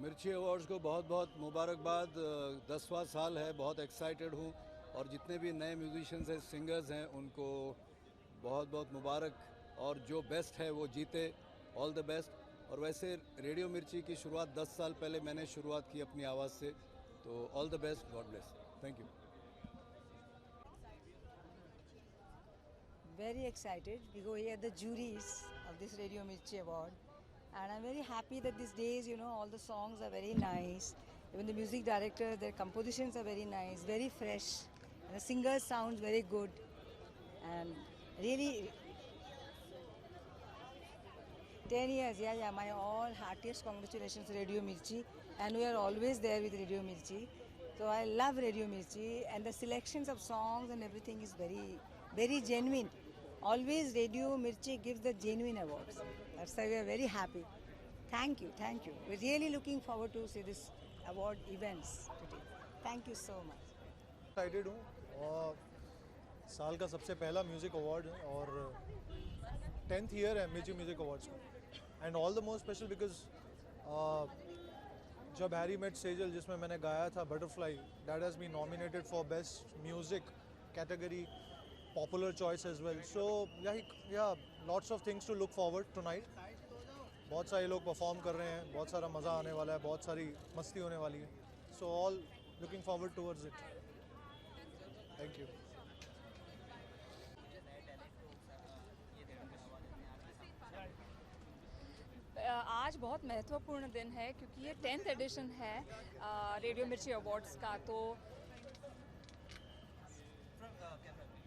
मिर्ची अवार्ड्स को बहुत बहुत मुबारकबाद। 10वां साल है, बहुत एक्साइटेड हूँ और जितने भी नए म्यूजिशियंस हैं, सिंगर्स हैं, उनको बहुत बहुत मुबारक और जो बेस्ट है वो जीते। All the best. और वैसे रेडियो मिर्ची की शुरुआत 10 साल पहले मैंने शुरुआत की अपनी आवाज़ से, तो all the best, God bless, thank you. Very excited because we are the juries of this Radio Mirchi Award, and I'm very happy that these days, all the songs are very nice. Even the music director, their compositions are very nice, very fresh, and the singers sounds very good, and really 10 years, yeah, my all heartiest congratulations Radio Mirchi, and we are always there with Radio Mirchi. So I love Radio Mirchi, and the selections of songs and everything is very, very genuine. Always Radio Mirchi gives the genuine awards. That's why we are very happy. Thank you, thank you. We're really looking forward to see this award events today. Thank you so much. Excited हूँ और साल का सबसे पहला music award है और 10th year है Mirchi music awards का। And all the more special because Jab Harry met Sejal जिसमें मैंने गाया था butterfly, that has been nominated for best music category popular choice as well. So yeah lots of things to look forward tonight. बहुत सारे लोग perform कर रहे हैं, बहुत सारा मज़ा आने वाला है, बहुत सारी मस्ती होने वाली है। So all looking forward towards it. Thank you. आज बहुत महत्वपूर्ण दिन है क्योंकि ये 10th एडिशन है रेडियो मिर्ची अवार्ड्स का। तो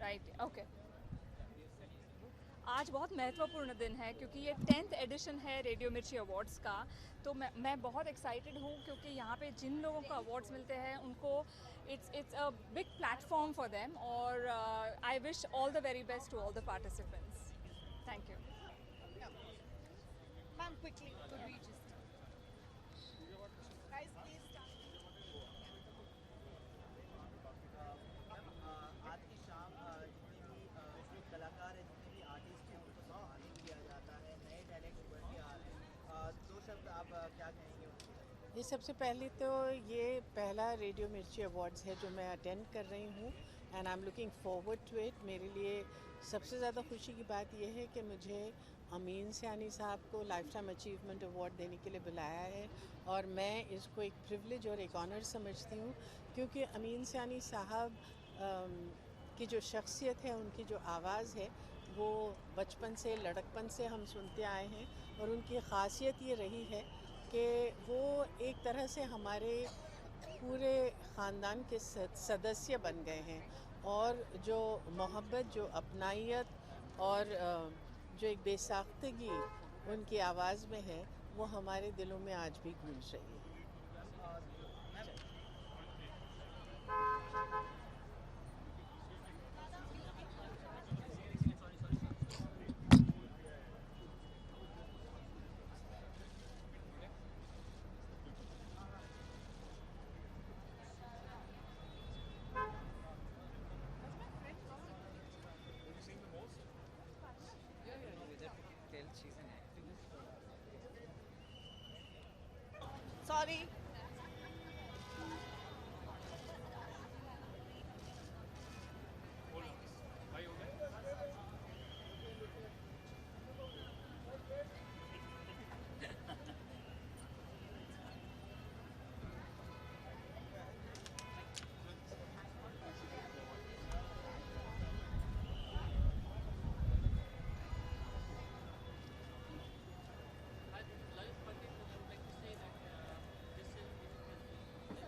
राइट, ओके, आज बहुत महत्वपूर्ण दिन है क्योंकि ये 10th एडिशन है रेडियो मिर्ची अवार्ड्स का। तो मैं बहुत एक्साइटेड हूँ क्योंकि यहाँ पे जिन लोगों को अवार्ड्स मिलते हैं उनको it's a big platform for them, और I wish all the very best to all the participants. Thank you. Ma'am, quickly, could we just... Guys, please start. आज की शाम जितने भी कलाकार हैं, जितने भी आर्टिस्ट हैं, उनको सम्मानित किया जाता है, नए टैलेंट उभर के आ रहे हैं। दो शब्द आप क्या कहेंगे उनके बारे में? ये सबसे पहले तो ये पहला रेडियो मिर्ची अवार्ड्स है जो मैं अटेंड कर रही हूँ, and I am looking forward to it. मेरे लिए सबसे ज़्यादा खुशी की बात यह है कि मुझे अमीन सयानी साहब को लाइफ टाइम अचीवमेंट अवार्ड देने के लिए बुलाया है, और मैं इसको एक प्रिविलेज और एक ऑनर समझती हूँ क्योंकि अमीन सयानी साहब की जो शख्सियत है, उनकी जो आवाज़ है, वो बचपन से लड़कपन से हम सुनते आए हैं, और उनकी ख़ासियत ये रही है कि वो एक तरह से हमारे पूरे ख़ानदान के सदस्य बन गए हैं, और जो मोहब्बत, जो अपनाइत और जो एक बेसाख्तगी उनकी आवाज़ में है, वो हमारे दिलों में आज भी गूंज रही है। Sorry.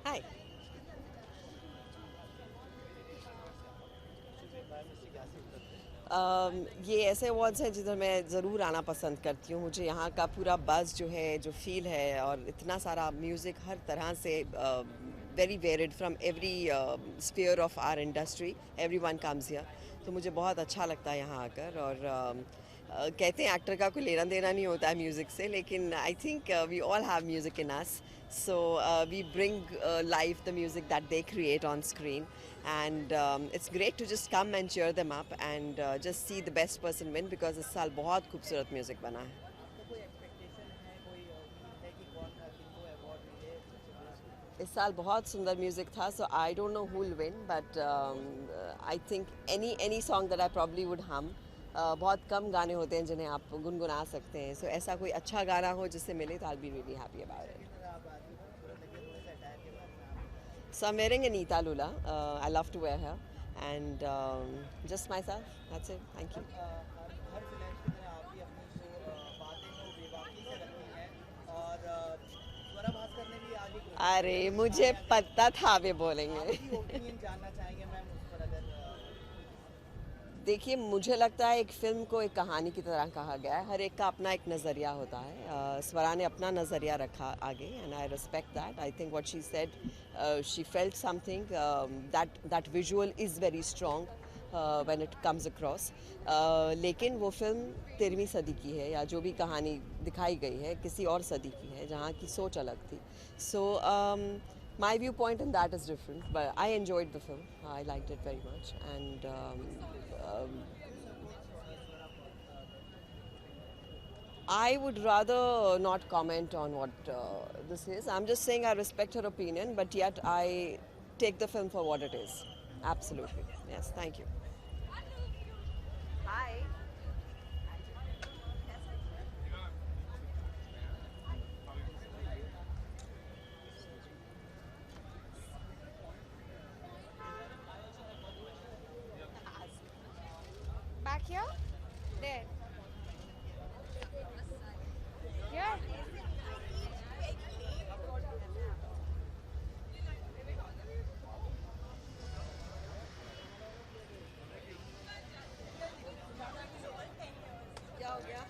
हाय। ये ऐसे अवार्ड्स हैं जिधर मैं ज़रूर आना पसंद करती हूँ। मुझे यहाँ का पूरा बज़ जो है, जो फील है, और इतना सारा म्यूज़िक हर तरह से very varied from every sphere of our industry, everyone comes here. तो मुझे बहुत अच्छा लगता है यहाँ आकर। और कहते हैं एक्टर का कोई लेना देना नहीं होता है म्यूज़िक से, लेकिन I think we all have music in us, so we bring live the music that they create on screen, and it's great to just come and cheer them up and just see the best person win, because इस साल बहुत खूबसूरत music बना है। आपको कोई expectation है, कोई उम्मीद है कि कौन किनको अवार्ड मिले? इस साल बहुत सुंदर म्यूजिक था, so I don't know who will win, but I think any song that I probably would hum. बहुत कम गाने होते हैं जिन्हें आप गुनगुना सकते हैं, सो ऐसा कोई अच्छा गाना हो जिससे मिले तो I be really happy about it. So I'm wearing an Ita Lula. I love to wear her, and just myself. That's it. Thank you. Her selection में आप भी अपनी जो बातें हैं वो बेबाकी से रखती हैं और स्वरा भास्कर ने भी आज एक अरे मुझे पता था वे बोलेंगे. आपकी ओपिनियन जानना चाहेंगे मैम उस पर अगर देखिए, मुझे लगता है एक फ़िल्म को एक कहानी की तरह कहा गया है. हर एक का अपना एक नज़रिया होता है. स्वरा ने अपना नज़रिया रखा आगे, and I respect that. I think what she said, she felt something, that visual is very strong when it comes across. लेकिन वो फिल्म 13वीं सदी की है, या जो भी कहानी दिखाई गई है किसी और सदी की है जहाँ की सोच अलग थी. सो my viewpoint in that is different, but I enjoyed the film. I liked it very much, and I would rather not comment on what this is. I'm just saying I respect her opinion, but yet I take the film for what it is. Absolutely. Yes, thank you. Hi. Back here? There. Here? क्या हो गया?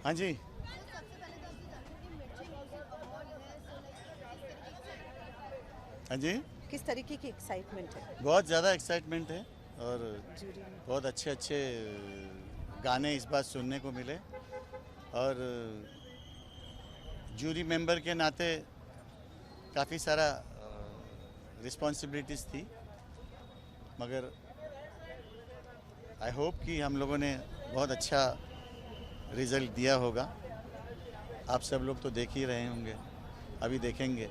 हाँ जी. हाँ जी, किस तरीके की excitement है? बहुत ज़्यादा एक्साइटमेंट है और बहुत अच्छे अच्छे गाने इस बार सुनने को मिले. और जूरी मेंबर के नाते काफ़ी सारा रिस्पॉन्सिबिलिटीज़ थी, मगर आई होप कि हम लोगों ने बहुत अच्छा रिज़ल्ट दिया होगा. आप सब लोग तो देख ही रहे होंगे, अभी देखेंगे.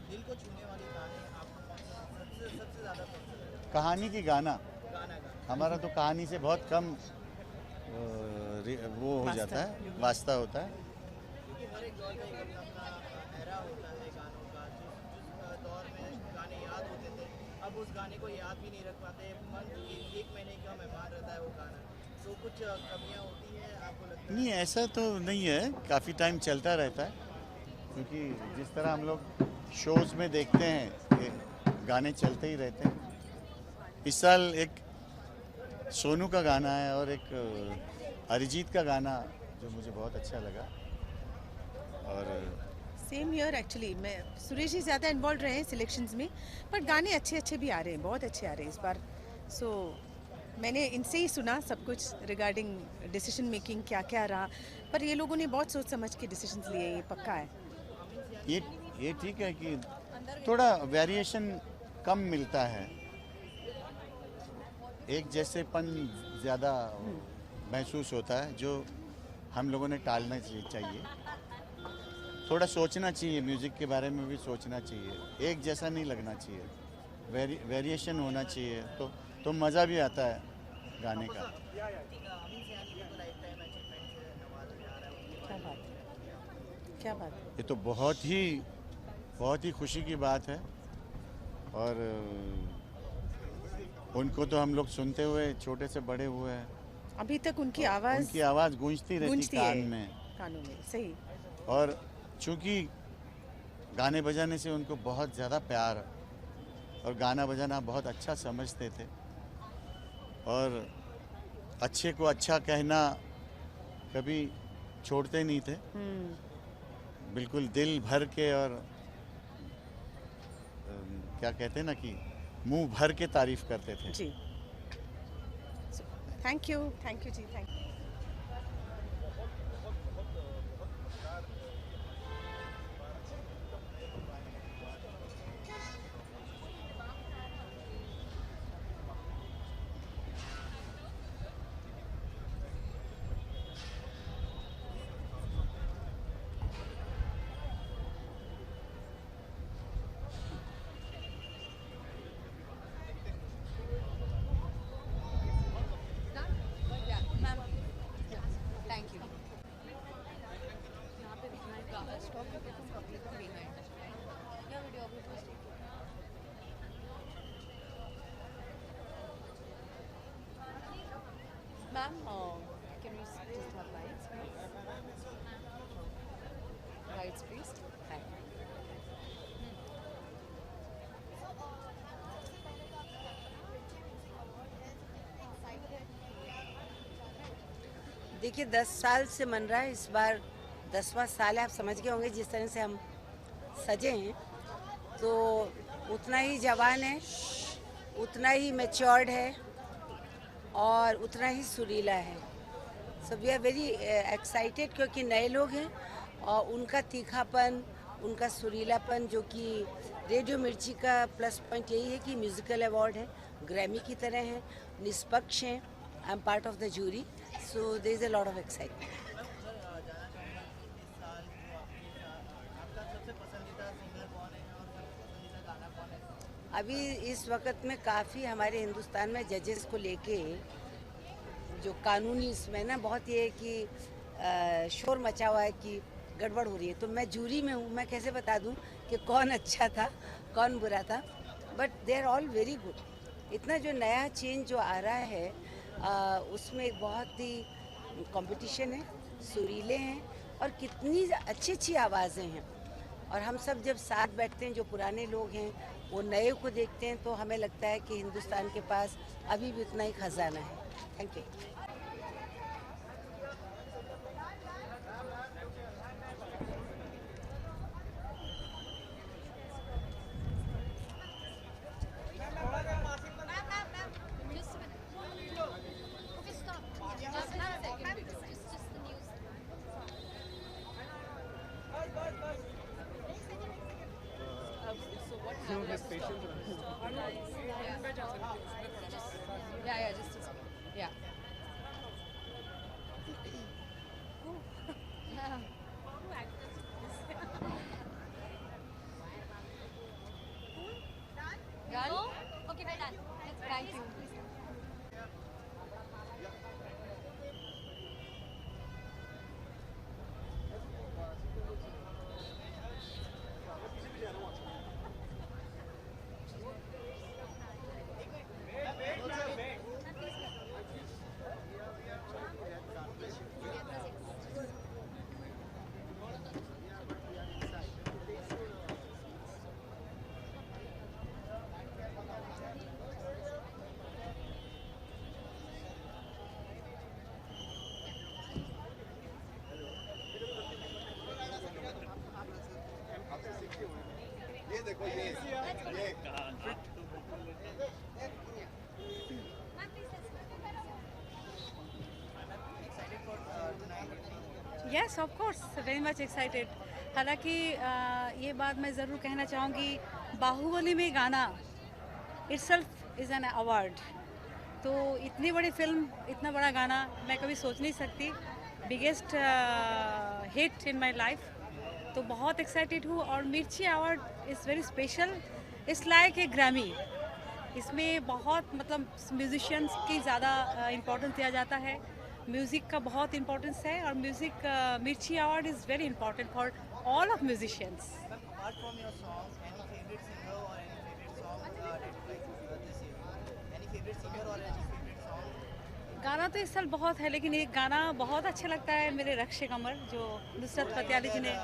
दिल को छूने वाली गाने आपको सबसे ज़्यादा कहानी की गाना हमारा तो कहानी से बहुत कम वो हो जाता है, वास्ता होता है. क्योंकि हर एक दौर का एक अपना एरा होता है गानों का. जिस दौर में गाने याद होते थे, अब उस गाने को याद भी नहीं रख पाते. मन एक महीने का मेहमान रहता है वो गाना, तो कुछ कमियां होती हैं आपको लगता है? नहीं, ऐसा तो नहीं है, काफ़ी टाइम चलता रहता है. क्योंकि जिस तरह हम लोग शोज़ में देखते हैं कि गाने चलते ही रहते हैं. इस साल एक सोनू का गाना है और एक अरिजीत का गाना जो मुझे बहुत अच्छा लगा. और सेम ईयर एक्चुअली मैं सुरेश जी ज़्यादा इन्वॉल्व रहे हैं सिलेक्शंस में, बट गाने अच्छे अच्छे भी आ रहे हैं, बहुत अच्छे आ रहे हैं इस बार. सो मैंने इनसे ही सुना सब कुछ रिगार्डिंग डिसीजन मेकिंग क्या क्या रहा, पर ये लोगों ने बहुत सोच समझ के डिसीजंस लिए, ये पक्का है. ये ठीक है कि थोड़ा वेरिएशन कम मिलता है, एक जैसेपन ज़्यादा महसूस होता है, जो हम लोगों ने टालना चाहिए. थोड़ा सोचना चाहिए, म्यूज़िक के बारे में भी सोचना चाहिए. एक जैसा नहीं लगना चाहिए, वेरिएशन होना चाहिए, तो मज़ा भी आता है गाने का. क्या बात है. ये तो बहुत ही खुशी की बात है. और उनको तो हम लोग सुनते हुए छोटे से बड़े हुए हैं. अभी तक उनकी आवाज़ गूंजती रहती कानों में. सही. और चूंकि गाने बजाने से उनको बहुत ज़्यादा प्यार और गाना बजाना बहुत अच्छा समझते थे और अच्छे को अच्छा कहना कभी छोड़ते नहीं थे, बिल्कुल दिल भर के और क्या कहते हैं ना कि मुंह भर के तारीफ करते थे जी। थैंक यू जी, thank you. Ma'am, can we just have lights, please? Lights, please. Thank you. देखिए 10 साल से मन रहा है, इस बार 10वां साल है। आप समझ गए होंगे जिस तरह से हम सजे हैं, तो उतना ही जवान है, उतना ही मैच्योर्ड है और उतना ही सुरीला है। So we are very excited क्योंकि नए लोग हैं और उनका तीखापन, उनका सुरीलापन, जो कि रेडियो मिर्ची का प्लस पॉइंट यही है कि म्यूज़िकल अवार्ड है, ग्रैमी की तरह है, निष्पक्ष हैं। I am part of the jury, so there is a lot of excitement. अभी इस वक्त में काफ़ी हमारे हिंदुस्तान में जजेस को लेके जो कानूनी इसमें ना बहुत ये कि शोर मचा हुआ है कि गड़बड़ हो रही है। तो मैं जूरी में हूँ, मैं कैसे बता दूँ कि कौन अच्छा था कौन बुरा था, but they are all very good. इतना जो नया चेंज जो आ रहा है उसमें एक बहुत ही कंपटीशन है, सुरीले हैं और कितनी अच्छी अच्छी आवाज़ें हैं। और हम सब जब साथ बैठते हैं, जो पुराने लोग हैं वो नए को देखते हैं, तो हमें लगता है कि हिंदुस्तान के पास अभी भी उतना ही खजाना है। Thank you. Yeah, just a second. Yeah. Done? Okay, we're done. Thank you. Yes of course, very much excited. हालांकि ये बात मैं ज़रूर कहना चाहूँगी, बाहुबली में गाना इटसेल्फ इज़ एन अवार्ड। तो इतनी बड़ी फिल्म, इतना बड़ा गाना मैं कभी सोच नहीं सकती। Biggest hit in my life. तो बहुत एक्साइटेड हूँ। और मिर्ची award is very special, it's like a Grammy. इसमें बहुत मतलब म्यूजिशियंस की ज़्यादा इम्पोर्टेंस दिया जाता है, म्यूज़िक का बहुत इम्पोर्टेंस है। और म्यूज़िक मिर्ची award is very important for all of musicians. गाना तो इस साल बहुत है, लेकिन एक गाना बहुत अच्छा लगता है मेरे रक्षे कमर, जो नुसरत फतेह अली जी ने।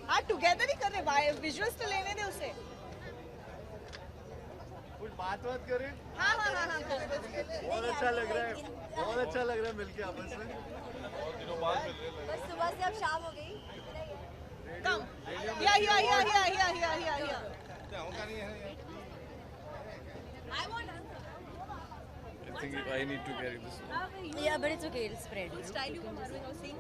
हाँ टुगेदर ही कर रहे, विजुअल्स तो लेने दे उसे। कुछ बात करें। हाँ हाँ हाँ हाँ बहुत अच्छा लग रहा है, बहुत अच्छा लग रहा है मिलके आपस में। बहुत दिनों बाद मिल रहे हैं। बस सुबह से अब शाम हो गई। कम या I think I need to carry this one. Yeah, but it's okay. It'll spread. Style को मारो और सिंग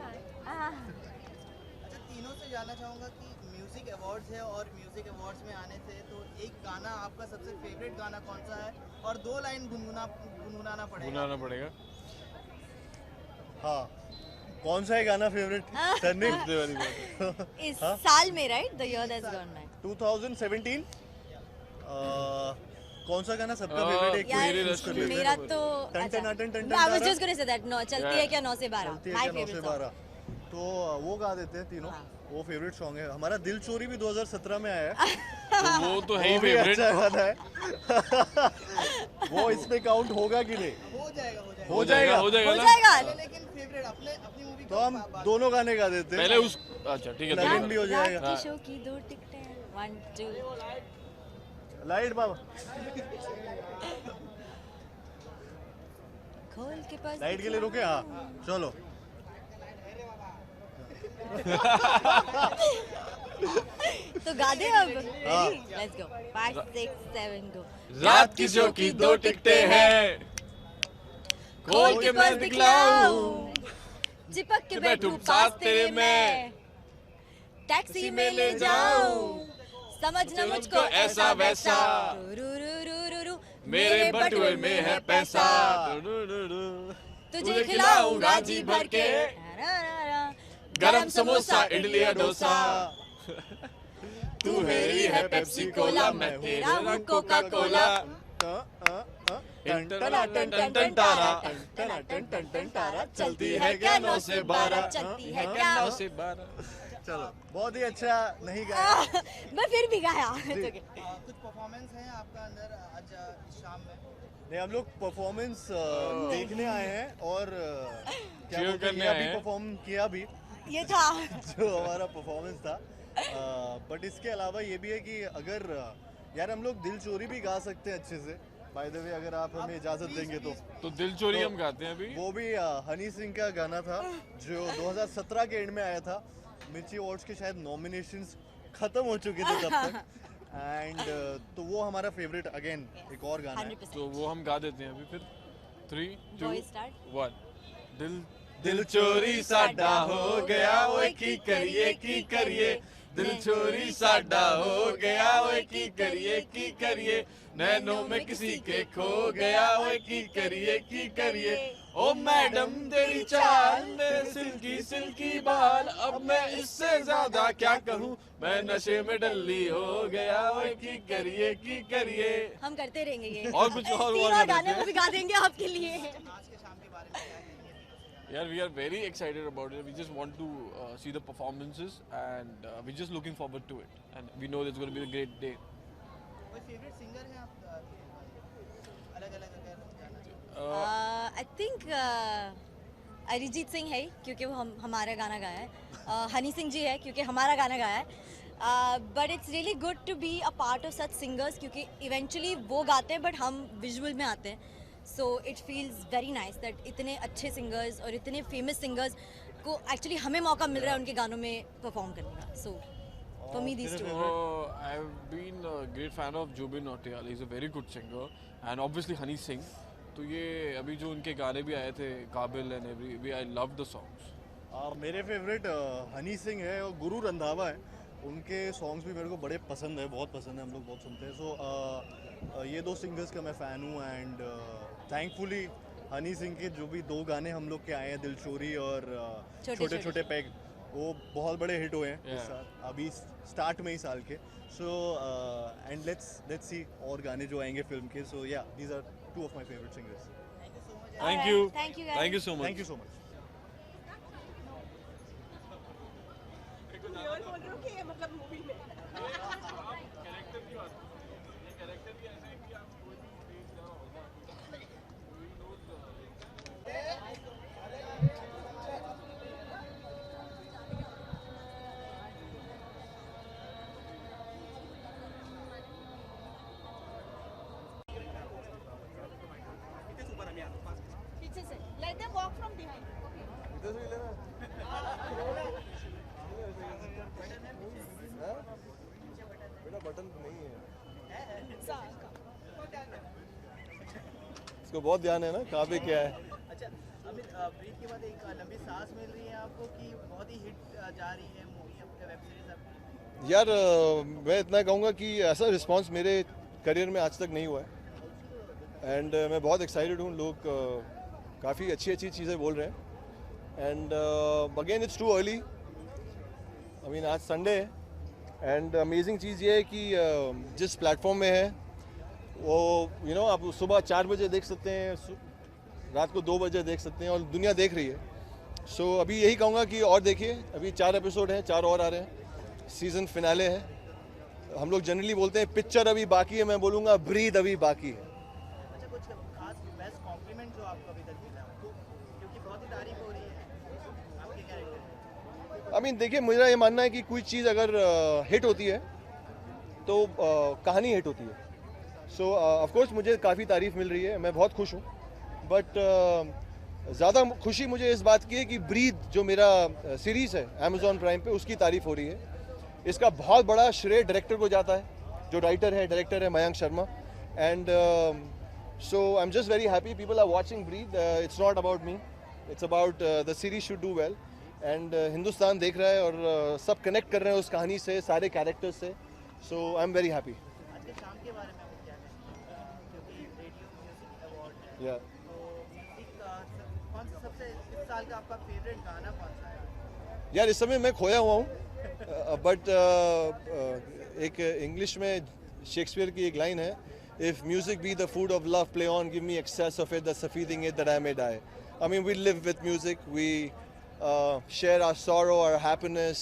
अच्छा, तीनों से जानना चाहूँगा कि म्यूज़िक अवार्ड्स है और म्यूज़िक अवार्ड्स में आने से तो एक गाना आपका सबसे फेवरेट गाना कौन सा है और 2 लाइन गुनगुनाना पड़ेगा। हाँ, कौन सा है गाना फेवरेट? इस साल में, right? The year that's gone by. 2017 कौन सा गाना सबका फेवरेट है? मेरा तो I was just gonna say that. No, चलती है क्या 9 से 12. My favorite song. तो वो गा देते हैं तीनों। वो फेवरेट सॉन्ग है हमारा। दिल चोरी भी 2017 में आया है। तो वो तो है ही फेवरेट। अच्छा गाना है। वो इसमें काउंट होगा कि नहीं? हो जाएगा लेकिन फेवरेट अपनी मूवी तो हम दोनों गाने गा देते हैं। पहले उस अच्छा ठीक है लगन भी हो जाएगा। रात की शो की 2 टिकटें 1 2 लाइट बाबा खोल के पास लाइट के लिए रुके। हाँ चलो तो गा दे अब। लेट्स गो 5 6 7 गो। रात की शो की 2 टिकटें हैं, खोल के मैं दिखलाऊं, चिपक के बैठूं पास तेरे में, टैक्सी में ले जाऊं, समझना मुझको ऐसा वैसा, मेरे बटुए में है पैसा, तुझे खिलाऊं राजी भर के, गरम समोसा इडली या डोसा, तू मेरी है पेप्सी कोला, मैं तेरा हूँ कोका कोला। चलती है क्या 9 से 12, चलती है क्या 9 से 12। चलो बहुत ही अच्छा नहीं गाया। मैं फिर भी गाया। कुछ परफॉर्मेंस है आपका अंदर आज शाम में? नहीं, हम लोग परफॉर्मेंस देखने आए हैं और क्या Cheer बोलते हैं, करने ये आए अभी हैं। परफॉर्म किया भी ये था जो हमारा परफॉर्मेंस था। बट इसके अलावा ये भी है कि अगर यार हम लोग दिल चोरी भी गा सकते हैं अच्छे से। बाय द वे अगर आप हमें इजाजत देंगे तो दिल चोरी हम गाते हैं अभी। वो भी हनी सिंह का गाना था जो 2017 के एंड में आया था। मिर्ची अवार्ड्स के शायद नॉमिनेशंस खत्म हो चुके थे तब तक एंड तो वो हमारा फेवरेट अगेन एक और गाना है। तो वो हम गा देते हैं अभी फिर 3 2 Boys start. 1 दिल चोरी साडा हो गया ओए की करिए दिल चोरी साडा हो गया ओए की करिए नैनों में किसी के खो गया ओए की करिए ओ मैडम तेरी चाल मेरे सिल्की बाल अब मैं इससे ज्यादा क्या कहूँ मैं नशे में डल्ली हो गया ओए की करिए। हम करते रहेंगे ये और कुछ और तीनों गाने वो भी गा देंगे आपके लिए। Yeah, we are very excited about it. We just want to see the performances and we're just looking forward to it. And we know it's going to be a great day. कोई favourite singer है आप अलग-अलग अगर गाना? I think Arijit Singh है क्योंकि वो हमारा गाना गाया है। हनी सिंह जी है क्योंकि हमारा गाना गाया है। But it's really good to be a part of such singers क्योंकि इवेंचुअली वो गाते हैं बट हम विजुअल में आते हैं। So it feels very nice that इतने अच्छे सिंगर्स और इतने फेमस सिंगर्स को एक्चुअली हमें मौका मिल रहा है उनके गानों में परफॉर्म करने का। So for me this too. I've been a great fan of Jubin Nautiyal. He's a very good singer and obviously Honey Singh. तो ये अभी जो उनके गाने भी आए थे काबिल and every I love the songs. मेरे फेवरेट हनी सिंह है और गुरु रंधावा है। उनके सॉन्ग्स भी मेरे को बड़े पसंद है, बहुत पसंद है, हम लोग बहुत सुनते हैं। सो ये 2 सिंगर्स का मैं फ़ैन हूँ एंड थैंकफुली हनी सिंह के जो भी 2 गाने हम लोग के आए हैं दिल चोरी और छोटे छोटे पैग वो बहुत बड़े हिट हुए हैं इस साल अभी स्टार्ट में ही साल के। सो एंड लेट्स सी और गाने जो आएंगे फिल्म के। So yeah these are 2 of my favourite singers. Thank you guys. Thank you so much. Thank you so much. मतलब मूवी में walk from behind. बेटा बटन नहीं है, इसको बहुत ध्यान है ना कहाँ पे क्या है। अच्छा अमित, ब्रीथ के बाद एक लंबी सांस मिल रही है आपको कि बहुत ही हिट जा रही है मूवी आपका, वेब सीरीज आपकी? यार मैं इतना कहूँगा कि ऐसा रिस्पांस मेरे करियर में आज तक नहीं हुआ है एंड मैं बहुत एक्साइटेड हूँ। लोग काफ़ी अच्छी अच्छी चीज़ें बोल रहे हैं and again it's too early. I mean आज संडे है एंड अमेजिंग चीज़ ये है कि जिस प्लेटफॉर्म में है वो आप सुबह 4 बजे देख सकते हैं, रात को 2 बजे देख सकते हैं और दुनिया देख रही है। सो अभी यही कहूँगा कि और देखिए, अभी 4 एपिसोड हैं, 4 और आ रहे हैं, सीज़न फिनाले है। हम लोग जनरली बोलते हैं पिक्चर अभी बाकी है, मैं बोलूँगा ब्रीथ अभी बाकी है। अच्छा कुछ खास बेस्ट कॉम्प्लीमेंट जो आपको अभी तक मिला, क्योंकि बहुत ही तारीफ हो रही है आपके कैरेक्टर। आई मीन देखिए, मेरा ये मानना है कि कोई चीज़ अगर हिट होती है तो कहानी हिट होती है। सो ऑफकोर्स मुझे काफ़ी तारीफ मिल रही है, मैं बहुत खुश हूँ, बट ज़्यादा खुशी मुझे इस बात की है कि ब्रीथ जो मेरा सीरीज़ है अमेज़ॉन प्राइम पे, उसकी तारीफ हो रही है। इसका बहुत बड़ा श्रेय डायरेक्टर को जाता है, जो डायरेक्टर है Mayank Sharma. And so I am just very happy people are watching Breathe. It's not about me, it's about the series should do well and Hindustan देख रहा है और सब कनेक्ट कर रहे हैं उस कहानी से, सारे कैरेक्टर्स से। सो आई एम वेरी हैप्पी। आज के शाम के बारे में आप क्या कहेंगे, क्योंकि रेडियो म्यूजिक अवार्ड है, या तो म्यूजिक का कौन सा सबसे इस साल का आपका फेवरेट गाना कौन सा है? यार इस समय मैं खोया हुआ हूँ, बट एक इंग्लिश में शेक्सपियर की एक लाइन है, if music be the food of love play on give me excess of it the surfeiting it that I may die. I mean we live with music, we share our sorrow, our happiness,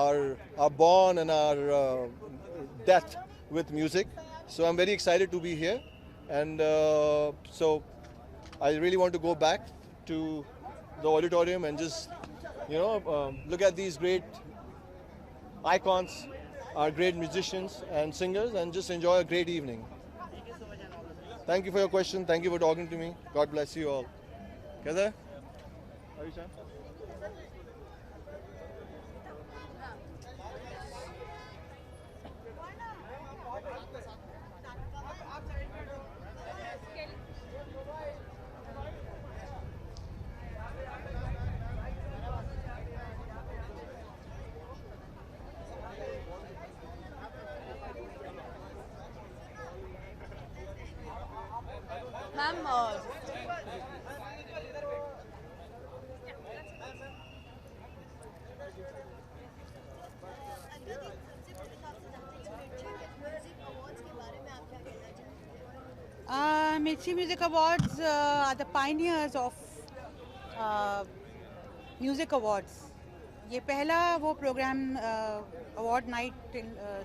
our born and our death with music. So I'm very excited to be here, and so I really want to go back to the auditorium and just look at these great icons, our great musicians and singers, and just enjoy a great evening. Thank you for your question. Thank you for talking to me. God bless you all. कैसा है? Ma'am Mirchi Music Awards are the pioneers of music awards. ये पहला वो programme award night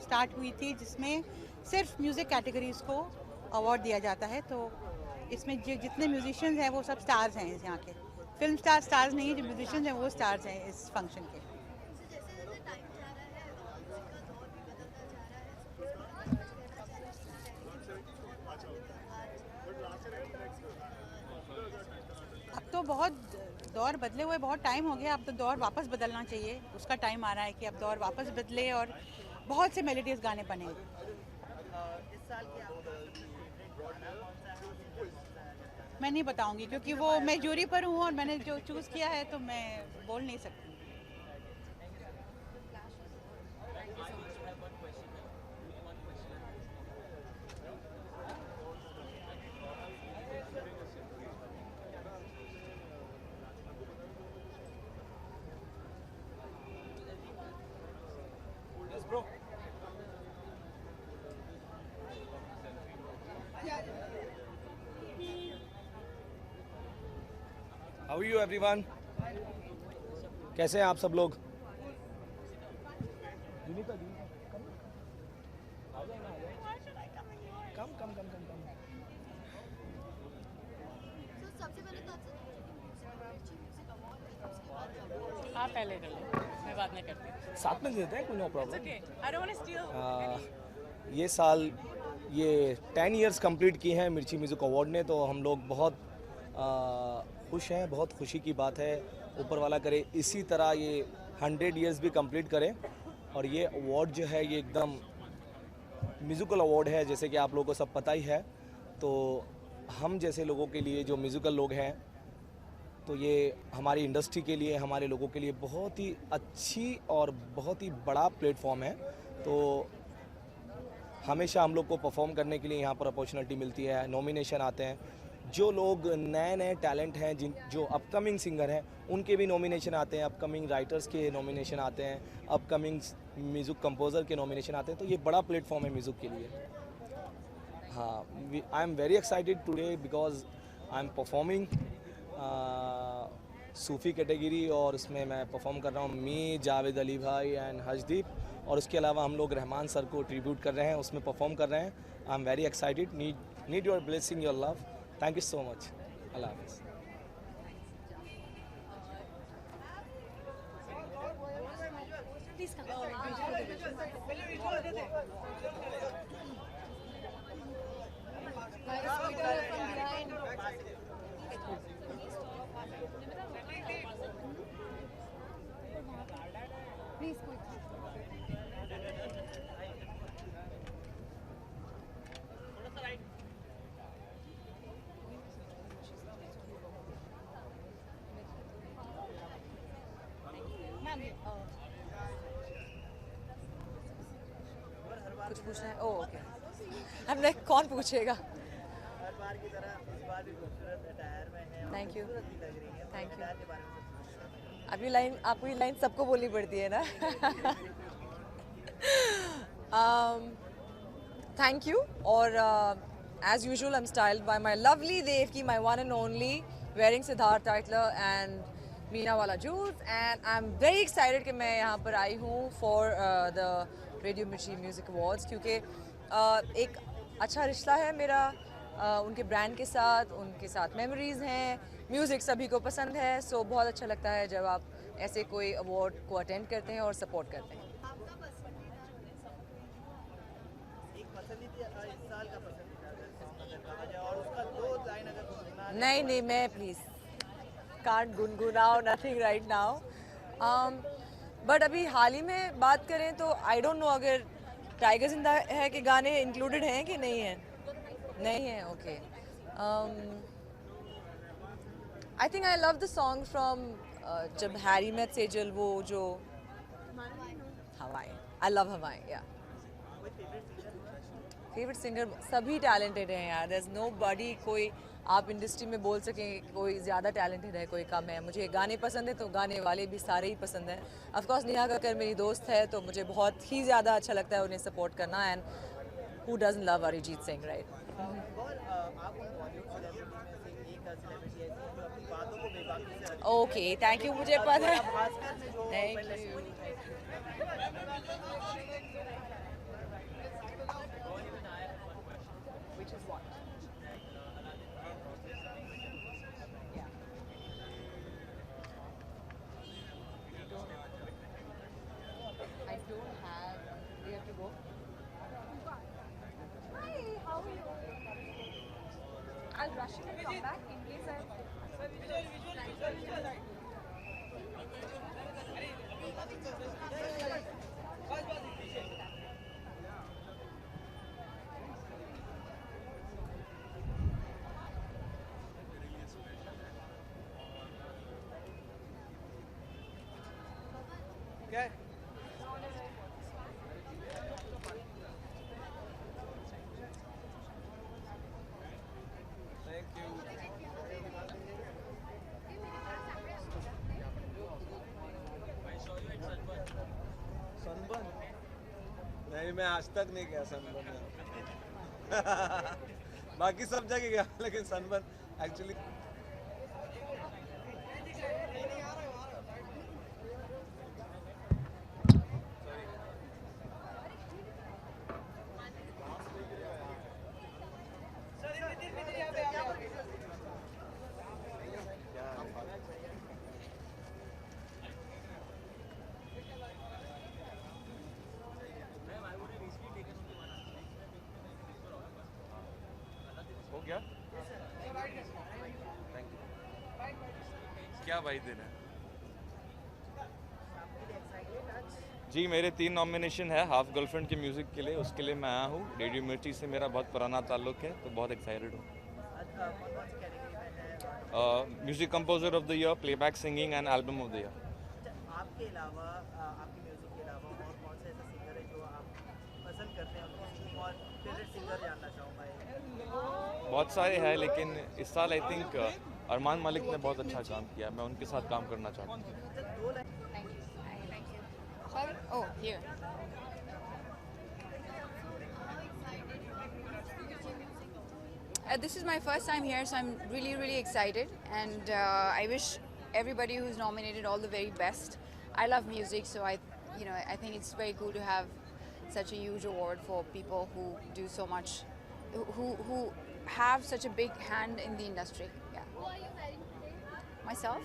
start हुई थी जिसमें सिर्फ music categories को अवार्ड दिया जाता है। तो इसमें जितने म्यूजिशियंस हैं वो सब स्टार्स हैं यहाँ के। फिल्म स्टार्स नहीं, जो म्यूजिशियंस हैं वो स्टार्स हैं इस फंक्शन के। अब तो बहुत दौर बदले हुए बहुत टाइम हो गया, अब तो दौर वापस बदलना चाहिए। उसका टाइम आ रहा है कि अब दौर वापस बदले और बहुत से मेलोडियस गाने बने। मैं नहीं बताऊंगी क्योंकि वो मैं जूरी पर हूँ और मैंने जो चूज़ किया है तो मैं बोल नहीं सकती। How are you everyone? कैसे हैं आप सब लोग? आप पहले कर लो, मैं बाद में करती हूँ। साथ में देते हैं, कोई no problem. I don't want to steal ये साल ये 10 इयर्स कंप्लीट की हैं मिर्ची म्यूज़िक अवार्ड ने, तो हम लोग बहुत खुश हैं, बहुत खुशी की बात है। ऊपर वाला करे इसी तरह ये 100 ईयर्स भी कंप्लीट करें। और ये अवार्ड जो है ये एकदम म्यूज़िकल अवार्ड है, जैसे कि आप लोगों को सब पता ही है। तो हम जैसे लोगों के लिए, जो म्यूज़िकल लोग हैं, तो ये हमारी इंडस्ट्री के लिए, हमारे लोगों के लिए बहुत ही अच्छी और बहुत ही बड़ा प्लेटफॉर्म है। तो हमेशा हम लोग को परफॉर्म करने के लिए यहाँ पर अपॉर्चुनिटी मिलती है, नॉमिनेशन आते हैं। जो लोग नए नए टैलेंट हैं, जो अपकमिंग सिंगर हैं, उनके भी नॉमिनेशन आते हैं, अपकमिंग राइटर्स के नॉमिनेशन आते हैं, अपकमिंग म्यूज़िक कंपोज़र के नॉमिनेशन आते हैं। तो ये बड़ा प्लेटफॉर्म है म्यूज़िक के लिए। हाँ, आई am very excited today because I am performing Sufi category, और उसमें मैं परफॉर्म कर रहा हूँ मी, जावेद अली भाई एंड हर्षदीप। और उसके अलावा हम लोग रहमान सर को ट्रिब्यूट कर रहे हैं, उसमें परफॉर्म कर रहे हैं। I am very excited, need your blessing, your love. Thank you so much. अल्लाह हाफ़िज़। कुछ पूछना है? ओह ओके, हमने कौन पूछेगा? हर बार की तरह इस बार भी खूबसूरत अटायर में है। Thank you, thank you. के बारे में अभी लाइन, आपको ये लाइन सबको बोलनी पड़ती है ना? Thank you. और as usual I am styled by my lovely Devaki, my one and only, wearing Siddhartha Tytler and मीना वाला जूस। And I am very excited कि मैं यहाँ पर आई हूँ for the radio Mirchi music awards, क्योंकि एक अच्छा रिश्ता है मेरा उनके ब्रांड के साथ, उनके साथ मेमोरीज़ हैं, म्यूज़िक सभी को पसंद है। सो बहुत अच्छा लगता है जब आप ऐसे कोई अवार्ड को अटेंड करते हैं और सपोर्ट करते हैं। नहीं नहीं, मैं प्लीज़ कांट गुनगुनाओ, नथिंग राइट नाउ। बट अभी हाल ही में बात करें तो आई डोंट नो अगर टाइगर जिंदा है के गाने इंक्लूडेड हैं कि नहीं हैं। नहीं है, okay. I think I love the song from जब हैरी मेट सेजल, वो जो हवाएं, आई लव हवाएं। या फेवरेट सिंगर सभी टैलेंटेड हैं यार, देयर इज नो बडी कोई आप इंडस्ट्री में बोल सकें कोई ज़्यादा टैलेंटेड है, कोई कम है। मुझे गाने पसंद है तो गाने वाले भी सारे ही पसंद हैं। ऑफ कोर्स नेहा कक्कर मेरी दोस्त है तो मुझे बहुत ही ज़्यादा अच्छा लगता है उन्हें सपोर्ट करना। And who doesn't love Arijit Singh, right? Okay, thank you, मुझे पता है। Thank you. I'll rush it and come back in case I... Okay. Sunburn? नहीं, मैं आज तक नहीं गया सनबर्न में। बाकी सब जगह गया लेकिन सनबर्न एक्चुअली हो गया। Thank you. क्या भाई दिन है। जी मेरे 3 नॉमिनेशन है हाफ गर्लफ्रेंड के म्यूज़िक के लिए, उसके लिए मैं आया हूँ। रेडियो मिर्ची से मेरा बहुत पुराना ताल्लुक है, तो बहुत एक्साइटेड हूँ। Music composer of the year, playback singing and album of the year. आपके अलावा आपके म्यूजिक के अलावा और कौन से ऐसे सिंगर है जो आप पसंद करते हैं और फेवरेट सिंगर जानना चाहूँगा। बहुत सारे हैं, लेकिन इस साल आई थिंक अरमान मलिक ने बहुत अच्छा काम किया, मैं उनके साथ काम करना चाहता हूँ। Oh, here. This is my first time here, so I'm really excited, and I wish everybody who's nominated all the very best. I love music, so I think it's very cool to have such a huge award for people who do so much, who have such a big hand in the industry. Yeah. Who are you wearing today? Myself.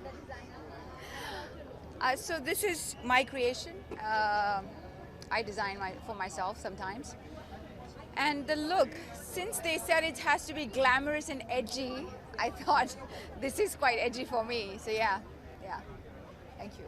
The designer. So this is my creation. I design for myself sometimes. And the look, since they said it has to be glamorous and edgy, I thought this is quite edgy for me. So yeah. Thank you.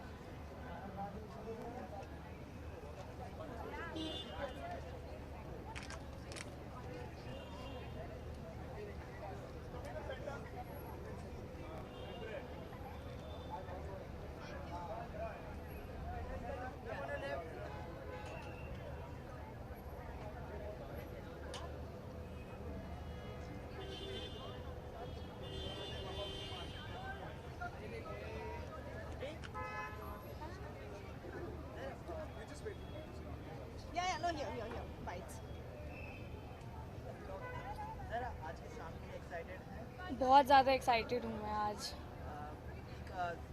Yeah, no, here, bites. Sir आज के शाम के लिए excited हैं? बहुत ज़्यादा excited हूँ मैं आज।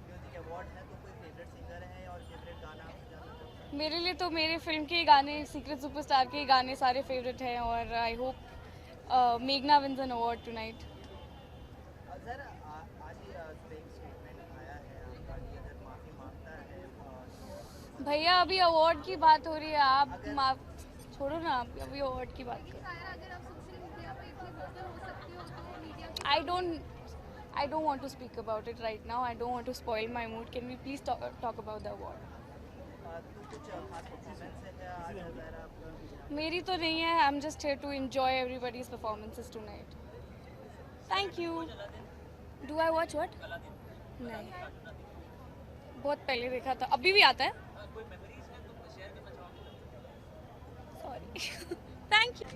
म्यूजिक अवार्ड है, तो कोई फेवरेट सिंगर है और फेवरेट गाना आप जानना चाहूँगा। मेरे लिए तो मेरे फिल्म के ही गाने, सीक्रेट सुपरस्टार के ही गाने सारे फेवरेट हैं, और आई होप मेघना wins an award tonight. Sir आज ही एक स्टेटमेंट आया है आपका कि अगर माफ़ी मांगता है भैया अभी अवार्ड की बात हो रही है, आप माफ छोड़ो ना, आप अभी अवार्ड की बात करो। अगर आप सोशल मीडिया पे इतनी वोकल हो सकती हो तो media I don't want to speak about it right now. I don't want to spoil my mood. Can we please talk about the award? कुछ खास परफॉर्मेंस है आज ज़रा आपका? मेरी तो नहीं है. I'm just here to enjoy everybody's performances tonight. Thank you. Do I watch what? नहीं. बहुत पहले देखा था. अभी भी आता है? Sorry. Thank you.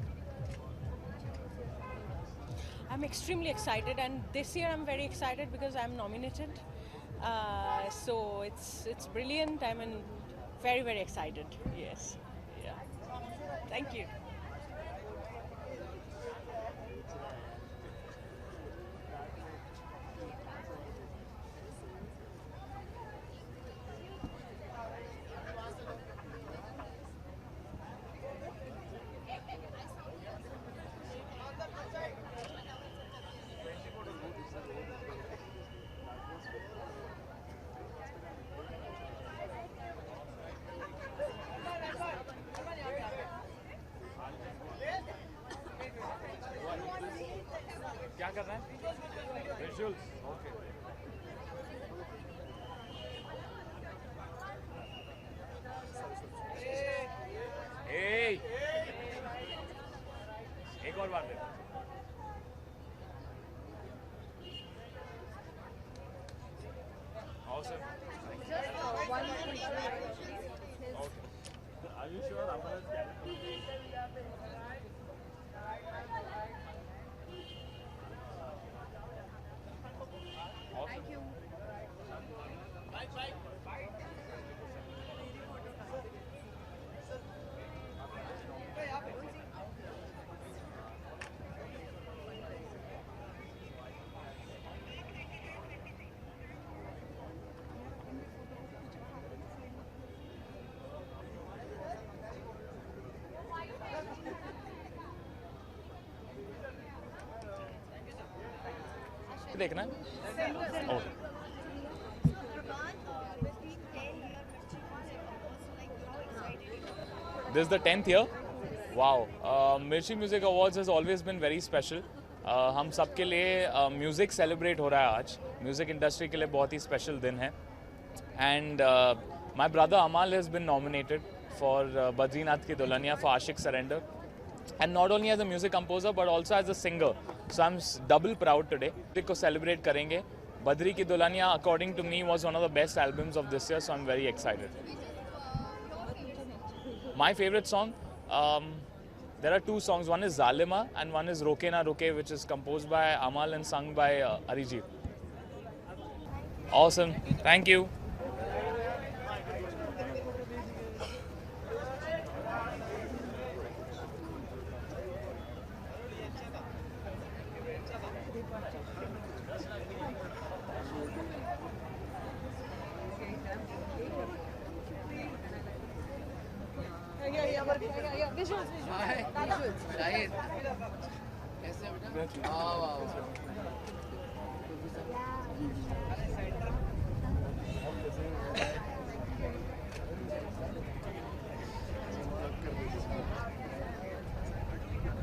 I'm extremely excited, and this year I'm very excited because I'm nominated. So it's brilliant. I'm very excited. Yes. Yeah. Thank you. क्या कर रहे हैं? विजुअल्स. ओके. एक और बार दे. Awesome. Are you sure? Thank you. देखना. Okay. This is the 10th year. Wow. Mirchi Music Awards has always been very special. हम सब के लिए म्यूज़िक सेलिब्रेट हो रहा है आज. म्यूज़िक इंडस्ट्री के लिए बहुत ही स्पेशल दिन है. And my brother Amaal has been nominated for Badrinath Ki Dulhania for Aashiq surrender. And not only as a music composer but also as a singer. So I'm double proud today. को celebrate करेंगे. बद्री की Dulhania according to me was one of the best albums of this year, so I'm very excited. My favorite song, there are two songs. One is Zalima and one is Roke Na Ruke, which is composed by Amal and sung by Arijit. Awesome. Thank you.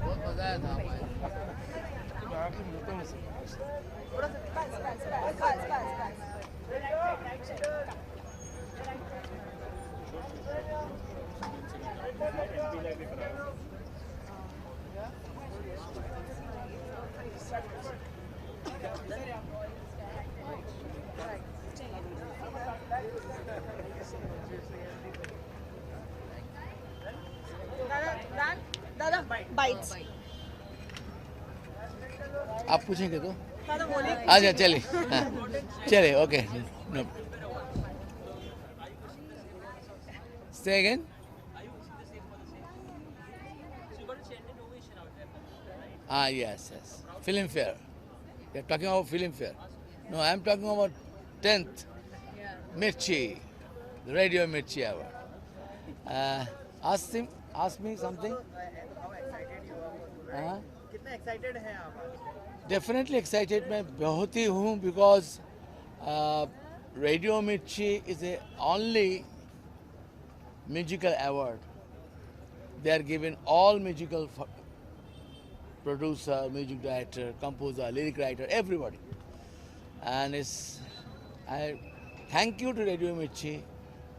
बहुत मजा आया था हमारे. दादा bytes. आप पूछेंगे तो दादा बोलिए. अच्छा चलिए. हाँ चलिए. Okay. Say again. Yes. Filmfare. You're talking about Filmfare. No, I'm talking about 10th Mirchi, the Radio Mirchi Award. Ask me something. How excited you are? कितने excited हैं आप? Definitely excited. मैं बहुत ही हूँ because Radio Mirchi is the only musical award. They are given all musical producer, music director, composer, lyric writer, everybody. And I thank you to Radio Mirchi.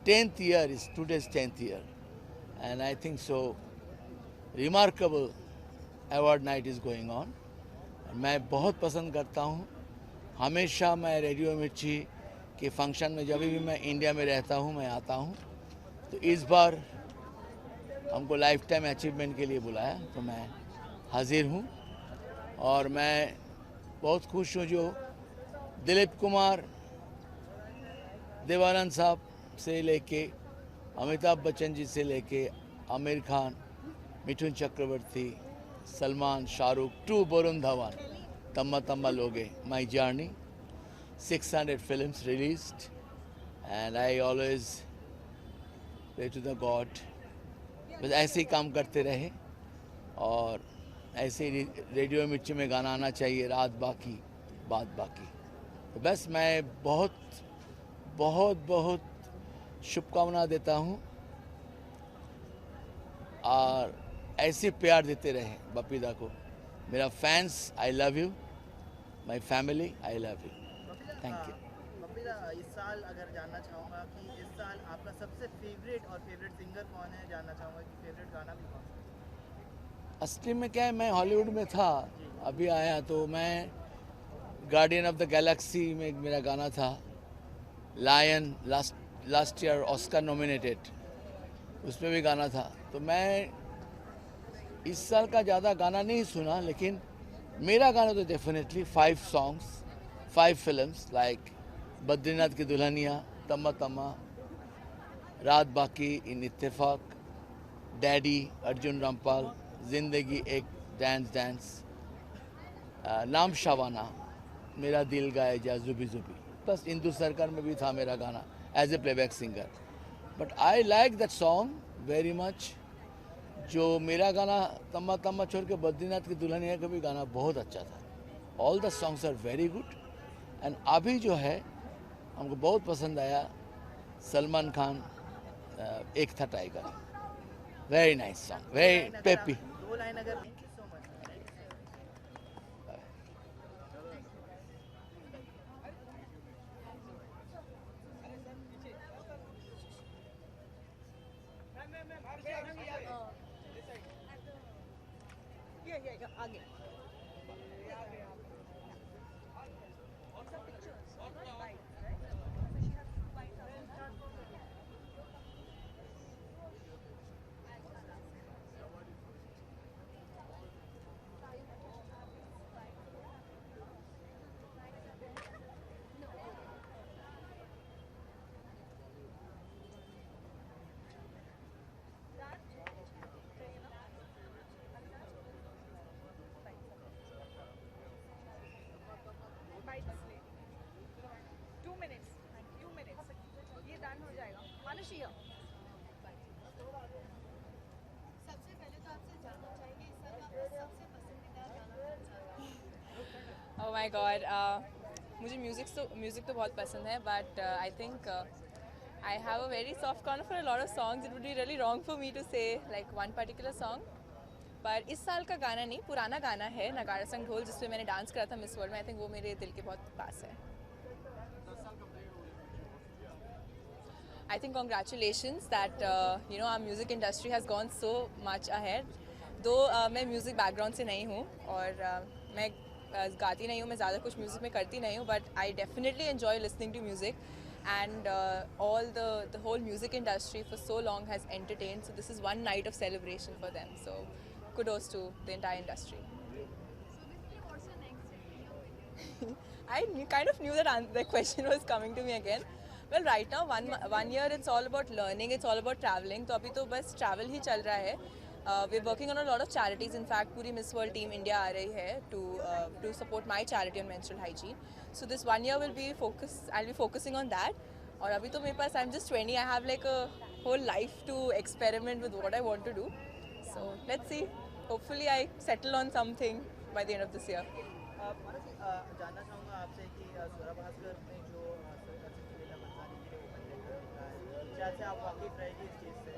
10th year is today's 10th year. And I think so remarkable award night is going on. मैं बहुत पसंद करता हूँ. हमेशा मैं radio मिर्ची के function में जब भी मैं इंडिया में रहता हूँ मैं आता हूँ. तो इस बार हमको लाइफ टाइम अचीवमेंट के लिए बुलाया तो मैं हाजिर हूँ. और मैं बहुत खुश हूँ जो दिलीप कुमार, देवानंद साहब से लेके अमिताभ बच्चन जी से लेके आमिर खान, मिथुन चक्रवर्ती, सलमान, शाहरुख, टू वरुण धवन, तम्मा तम्मा लोगे, my journey, 600 films released, and I always pray to the God बस ऐसे ही काम करते रहे और ऐसे ही रेडियो मिर्ची में गाना आना चाहिए. रात बाकी बात बाकी. तो बस मैं बहुत बहुत बहुत शुभकामना देता हूँ और ऐसे प्यार देते रहे बपीदा को. मेरा fans I love you, my family I love you. Thank you. Bappida, इस साल अगर जानना चाहूँगा कि इस साल आपका सबसे फेवरेट सिंगर कौन है, जानना चाहूँगा कि फेवरेट गाना भी कौन है. असली में क्या है, मैं हॉलीवुड में था, अभी आया तो मैं गार्डियन ऑफ द गैलेक्सी में मेरा गाना था, Lion, last year Oscar nominated, उसमें भी गाना था. तो मैं इस साल का ज़्यादा गाना नहीं सुना, लेकिन मेरा गाना तो definitely 5 songs, 5 films like Badrinath Ki Dulhania, तम्मा तम्मा, रात बाकी, इन इत्तेफाक, डैडी, अर्जुन रामपाल, जिंदगी एक डांस, नाम शाबाना, मेरा दिल गाए जा जुबी जुबी. प्लस इंदू सरकार में भी था मेरा गाना as a playback singer. But I like that song very much. जो मेरा गाना तम्मा तम्मा छोड़ के बद्रीनाथ की दुल्हनिया का भी गाना बहुत अच्छा था. All the songs are very good. And अभी जो है हमको बहुत पसंद आया सलमान खान, एक था tiger, very nice song, very peppy. ये आगे Oh my God, मुझे म्यूज़िक तो बहुत पसंद है, but I think I have a very soft corner for a lot of songs. It would be really wrong for me to say like one particular song. पर इस साल का गाना नहीं, पुराना गाना है नगाड़ा संग ढोल, जिस पे मैंने डांस करा था मिस वर्ल्ड में. I think वो मेरे दिल के बहुत पास है. I think congratulations that our music industry has gone so much ahead. Though मैं म्यूज़िक बैकग्राउंड से नहीं हूँ और मैं गाती नहीं हूँ, मैं ज़्यादा कुछ म्यूज़िक में करती नहीं हूँ, but I definitely enjoy listening to music, and all the whole music industry for so long has entertained. So this is one night of celebration for them. So kudos to the entire industry. I kind of knew that the question was coming to me again. Well, right now one year it's all about learning, it's all about traveling. तो अभी तो बस travel ही चल रहा है. We're working on a lot of charities. In fact, पूरी Miss World team India आ रही है to support my charity on menstrual hygiene. So this 1 year I'll be focusing on that. और अभी तो मेरे पास, I'm just 20. I have like a whole life to experiment with what I want to do. So let's see. Hopefully I settle on something by the end of this year. जानना चाहूँगा आपसे कि स्वरा भास्कर ने जो सिलसिला मनसानी के लिए ओपन लेटर लिखा है, क्या से आप वाकिफ रहेगी इस चीज़ से?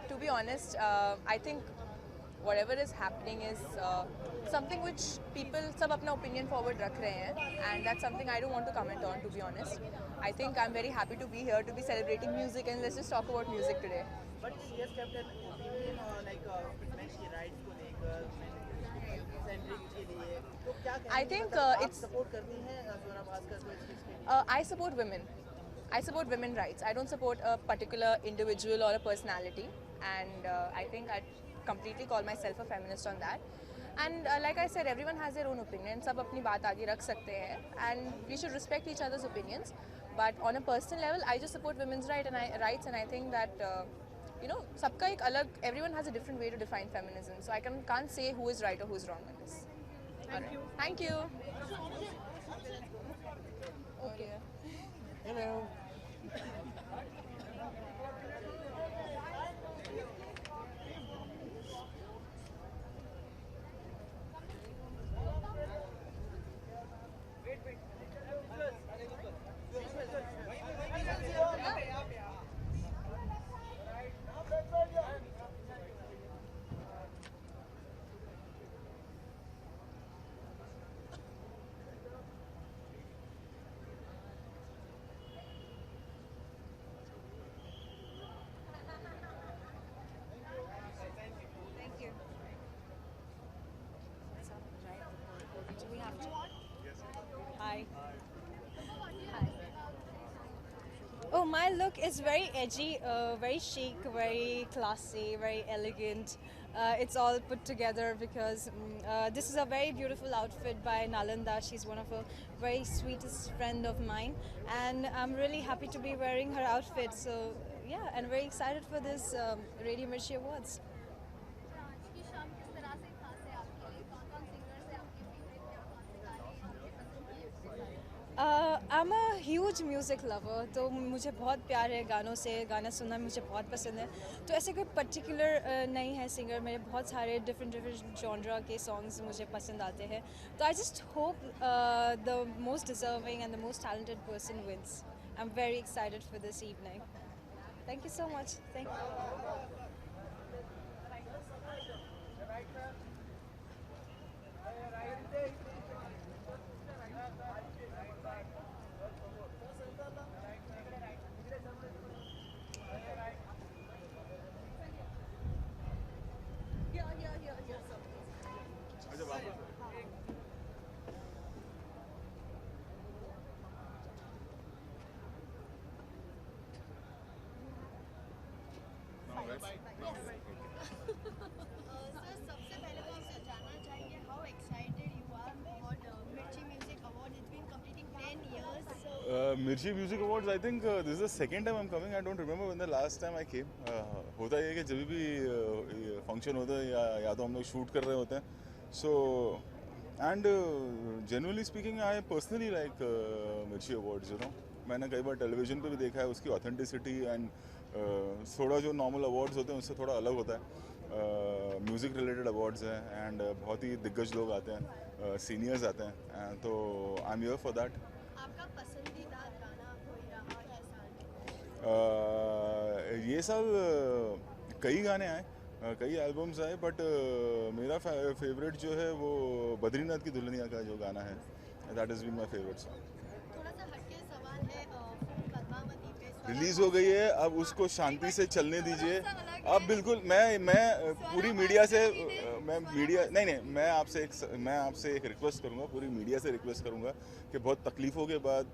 To be honest, I think whatever is happening is something which people सब अपना opinion forward रख रहे हैं, and that's something I don't want to comment on, to be honest. I think I'm very happy to be here, to be celebrating music, and let's just talk about music today. But she has kept an opinion like fitness की rights को लेकर, centric के लिए, तो क्या कहेंगे? I think आप support करती हैं स्वरा भास्कर को इस चीज़ के लिए? I support women. I support women rights. I don't support a particular individual or a personality, and I think I'd completely call myself a feminist on that. And like I said, everyone has their own opinion. सब अपनी बात आगे रख सकते हैं, and we should respect each other's opinions. But on a personal level, I just support women's rights, and I think that सबका एक अलग, everyone has a different way to define feminism. So I can't say who is right or who is wrong in this. Thank you. Thank you. Okay. Hello. Hi. Oh, my look is very edgy, very chic, very classy, very elegant. It's all put together because this is a very beautiful outfit by Nalanda. She's one of a very sweetest friend of mine, and I'm really happy to be wearing her outfit. So yeah, and very excited for this Radio Mirchi Awards. I'm a huge music lover, तो मुझे बहुत प्यार है गानों से, गाना सुनना मुझे बहुत पसंद है. तो ऐसे कोई पर्टिकुलर नहीं है सिंगर, मेरे बहुत सारे डिफरेंट जॉनरा के सॉन्ग्स मुझे पसंद आते हैं. तो I just hope the most deserving and the most talented person wins. I'm very excited for this evening. Thank you so much. Thank you. Mirchi Music Awards, I think this is the second time I'm coming. I don't remember when the last time I came. होता ये है कि जब भी function होता है या तो हम लोग शूट कर रहे होते हैं. So, and generally speaking, I personally like Mirchi Awards. You know, मैंने कई बार टेलीविजन पे भी देखा है उसकी ऑथेंटिसिटी एंड थोड़ा जो नॉर्मल अवार्ड्स होते हैं उससे थोड़ा अलग होता है. म्यूज़िक रिलेटेड अवार्ड्स हैं एंड बहुत ही दिग्गज लोग आते हैं, सीनियर्स आते हैं, तो I am here for that. आपका पसंदीदा गाना कोई रहा है साल? ये साल कई गाने आए, कई एल्बम्स आए, बट मेरा फेवरेट जो है वो बद्रीनाथ की दुल्हनिया का जो गाना है, that is been my favourite song. थोड़ा सा हटके सवाल है, फिल्म पद्मावती पे रिलीज़ हो गई है, अब उसको शांति से चलने दीजिए. अब बिल्कुल मैं पूरी मीडिया से मैं आपसे एक रिक्वेस्ट करूंगा, पूरी मीडिया से रिक्वेस्ट करूंगा कि बहुत तकलीफ़ों के बाद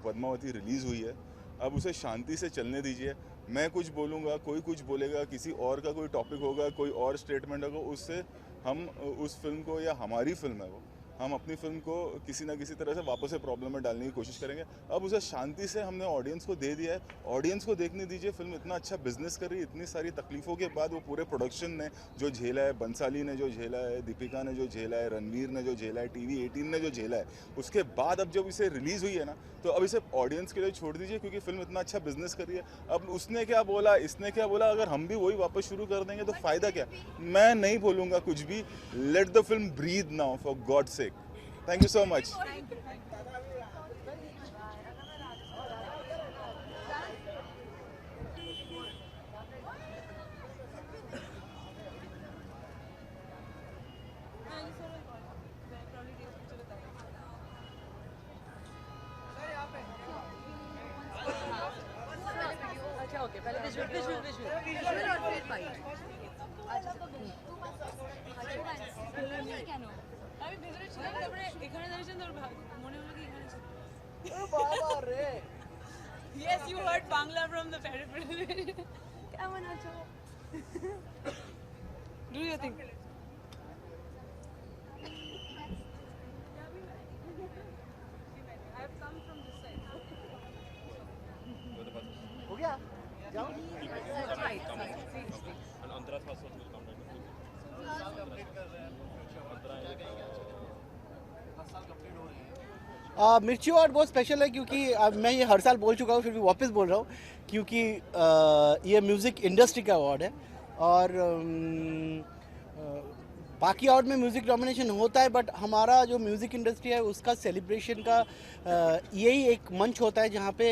पद्मावती रिलीज़ हुई है, अब उसे शांति से चलने दीजिए. मैं कुछ बोलूँगा, कोई कुछ बोलेगा, किसी और का कोई टॉपिक होगा, कोई और स्टेटमेंट होगा, उससे हम उस फिल्म को, या हमारी फिल्म है वो, हम अपनी फिल्म को किसी ना किसी तरह से वापस से प्रॉब्लम में डालने की कोशिश करेंगे. अब उसे शांति से हमने ऑडियंस को दे दिया है, ऑडियंस को देखने दीजिए. फिल्म इतना अच्छा बिजनेस कर रही है, इतनी सारी तकलीफ़ों के बाद वो पूरे प्रोडक्शन ने जो झेला है, बंसाली ने जो झेला है, दीपिका ने जो झेला है, रणवीर ने जो झेला है, TV 18 ने जो झेला है, उसके बाद अब जब इसे रिलीज़ हुई है ना, तो अब इसे ऑडियंस के लिए छोड़ दीजिए, क्योंकि फिल्म इतना अच्छा बिजनेस कर रही है. अब उसने क्या बोला, इसने क्या बोला, अगर हम भी वही वापस शुरू कर देंगे तो फ़ायदा क्या. मैं नहीं बोलूँगा कुछ भी. Let the film Breathe now, for God sake. Thank you so much. अच्छा ओके, पहले विजुअल और फिर फाइट. আমি ভেতরে ছিলাম, তারপরে এখানে দাঁড়িয়েছেন, তারপর মনে হলো কি এখানে ছিল. ও বাবা রে. Yes, you heard Bangla from the periphery. কেমন আছো? Do you think? I have come from this side. हो गया जाओ. Right. अंतरा था सो विल कम बैक. मिर्ची अवार्ड बहुत स्पेशल है, क्योंकि मैं ये हर साल बोल चुका हूँ, फिर भी वापस बोल रहा हूँ, क्योंकि ये म्यूज़िक इंडस्ट्री का अवार्ड है. और बाकी अवार्ड में म्यूज़िक नॉमिनेशन होता है, बट हमारा जो म्यूज़िक इंडस्ट्री है उसका सेलिब्रेशन का यही एक मंच होता है जहाँ पे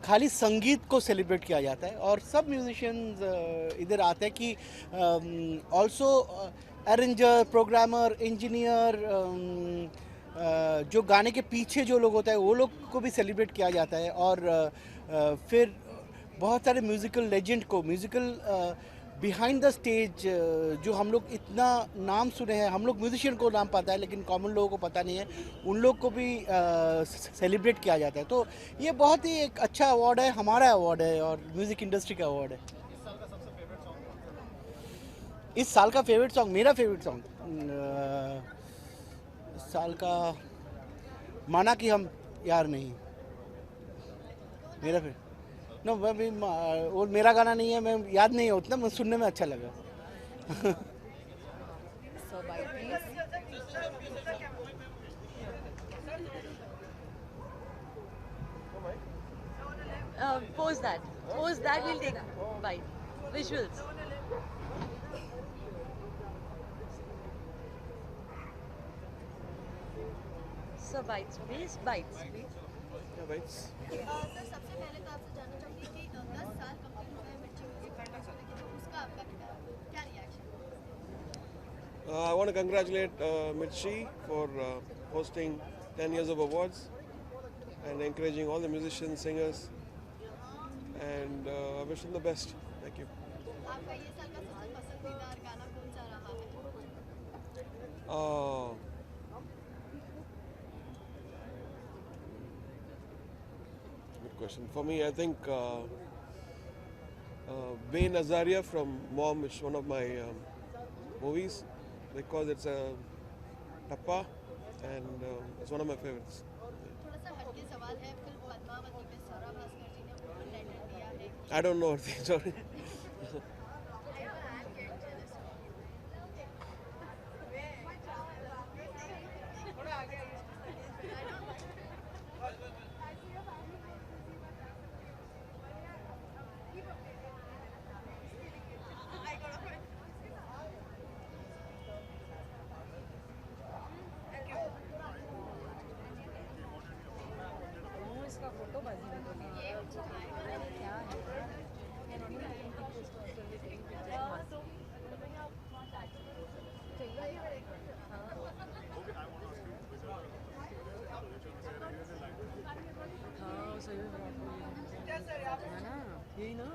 खाली संगीत को सेलिब्रेट किया जाता है, और सब म्यूजिशियंस इधर आते हैं कि ऑल्सो अरेंजर, प्रोग्रामर, इंजीनियर, जो गाने के पीछे जो लोग होता है वो लोग को भी सेलिब्रेट किया जाता है. और फिर बहुत सारे म्यूज़िकल लेजेंड को, म्यूज़िकल बिहाइंड द स्टेज जो हम लोग इतना नाम सुने हैं, हम लोग म्यूजिशियन को नाम पता है लेकिन कॉमन लोगों को पता नहीं है, उन लोग को भी सेलिब्रेट किया जाता है. तो ये बहुत ही एक अच्छा अवार्ड है, हमारा अवार्ड है और म्यूज़िक इंडस्ट्री का अवार्ड है. इस साल का फेवरेट सॉन्ग, मेरा फेवरेट सॉन्ग इस साल का माना कि हम यार नहीं, मेरा फेवरेट. नो वो मेरा गाना नहीं है, मैं याद नहीं है उतना, मैं सुनने में अच्छा लगा. Pose that, we'll take bite. Visuals. So bites, please, bites. Yeah, bites. Sir सबसे पहले तो आपसे जानना चाहूँगी कि 10 साल कंप्लीट हो गए मिर्ची म्यूजिक फाउंडेशन के, तो उसका आपका क्या reaction? I want to congratulate Mirchi for hosting 10 years of awards and encouraging all the musicians, singers, and I wish them the best. Thank you. आपका ये साल का सबसे पसंदीदा गाना कौन सा रहा है? Good question. For me, I think Bain Azaria from Mom is one of my movies because it's a tappa and it's one of my favorites. थोड़ा सा हटके सवाल सवाल है फिल्म पद्मावती में स्वरा भास्कर जी ने उनको लेटर दिया है I don't know. Sorry. इसका फोटो बाजी में तो क्या हाँ सही है ना यही ना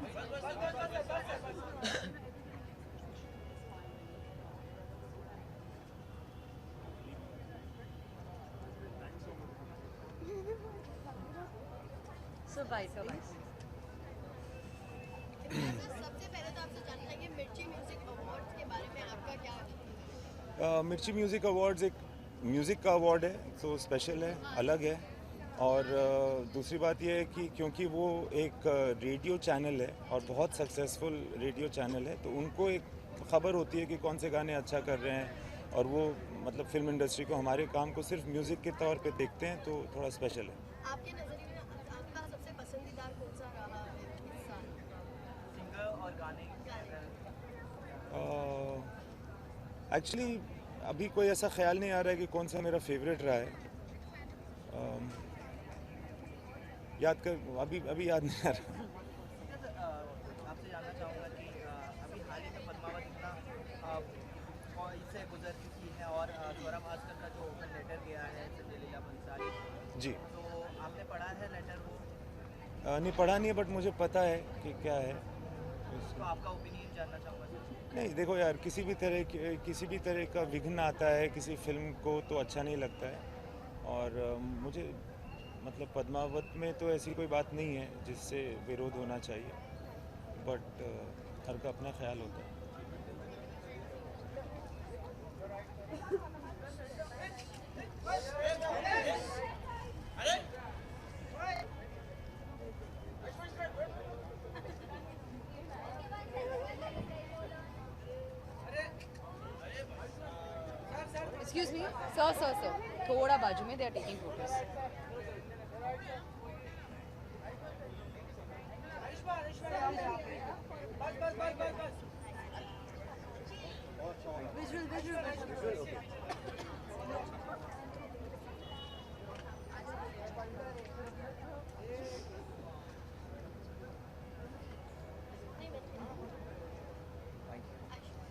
So bye, so bye. सबसे पहले तो आपसे जानना चाहिए मिर्ची म्यूजिक अवार्ड्स के बारे में आपका क्या मिर्ची म्यूज़िक अवार्ड्स एक म्यूज़िक का अवार्ड है, तो स्पेशल है, अलग है। और दूसरी बात यह है कि क्योंकि वो एक रेडियो चैनल है और बहुत सक्सेसफुल रेडियो चैनल है, तो उनको एक खबर होती है कि कौन से गाने अच्छा कर रहे हैं, और वो मतलब फिल्म इंडस्ट्री को, हमारे काम को सिर्फ म्यूज़िक के तौर पे देखते हैं, तो थोड़ा स्पेशल है। आपके नज़रिए में आपका सबसे पसंदीदा कौन सा रहा है इस साल सिंगर और गाने एक्चुअली अभी कोई ऐसा ख्याल नहीं आ रहा है कि कौन सा मेरा फेवरेट रहा है। याद कर, अभी याद नहीं आ रहा। आपसे जानना चाहूँगा कि अभी हाल ही में पद्मावत इतना इससे गुजर चुकी है और स्वरा भास्कर का जो ओपन लेटर गया है संजय लीला भंसाली, जी, तो आपने पढ़ा है लेटर वो? नहीं पढ़ा नहीं है, बट मुझे पता है कि क्या है। तो आपका ओपिनियन जानना चाहूँगा सर। नहीं देखो यार, किसी भी तरह का विघ्न आता है किसी फिल्म को तो अच्छा नहीं लगता है। और मुझे मतलब पद्मावत में तो ऐसी कोई बात नहीं है जिससे विरोध होना चाहिए, बट हर का अपना ख्याल होता है। Excuse me, sir. थोड़ा बाजू में, they are taking photos. Visual.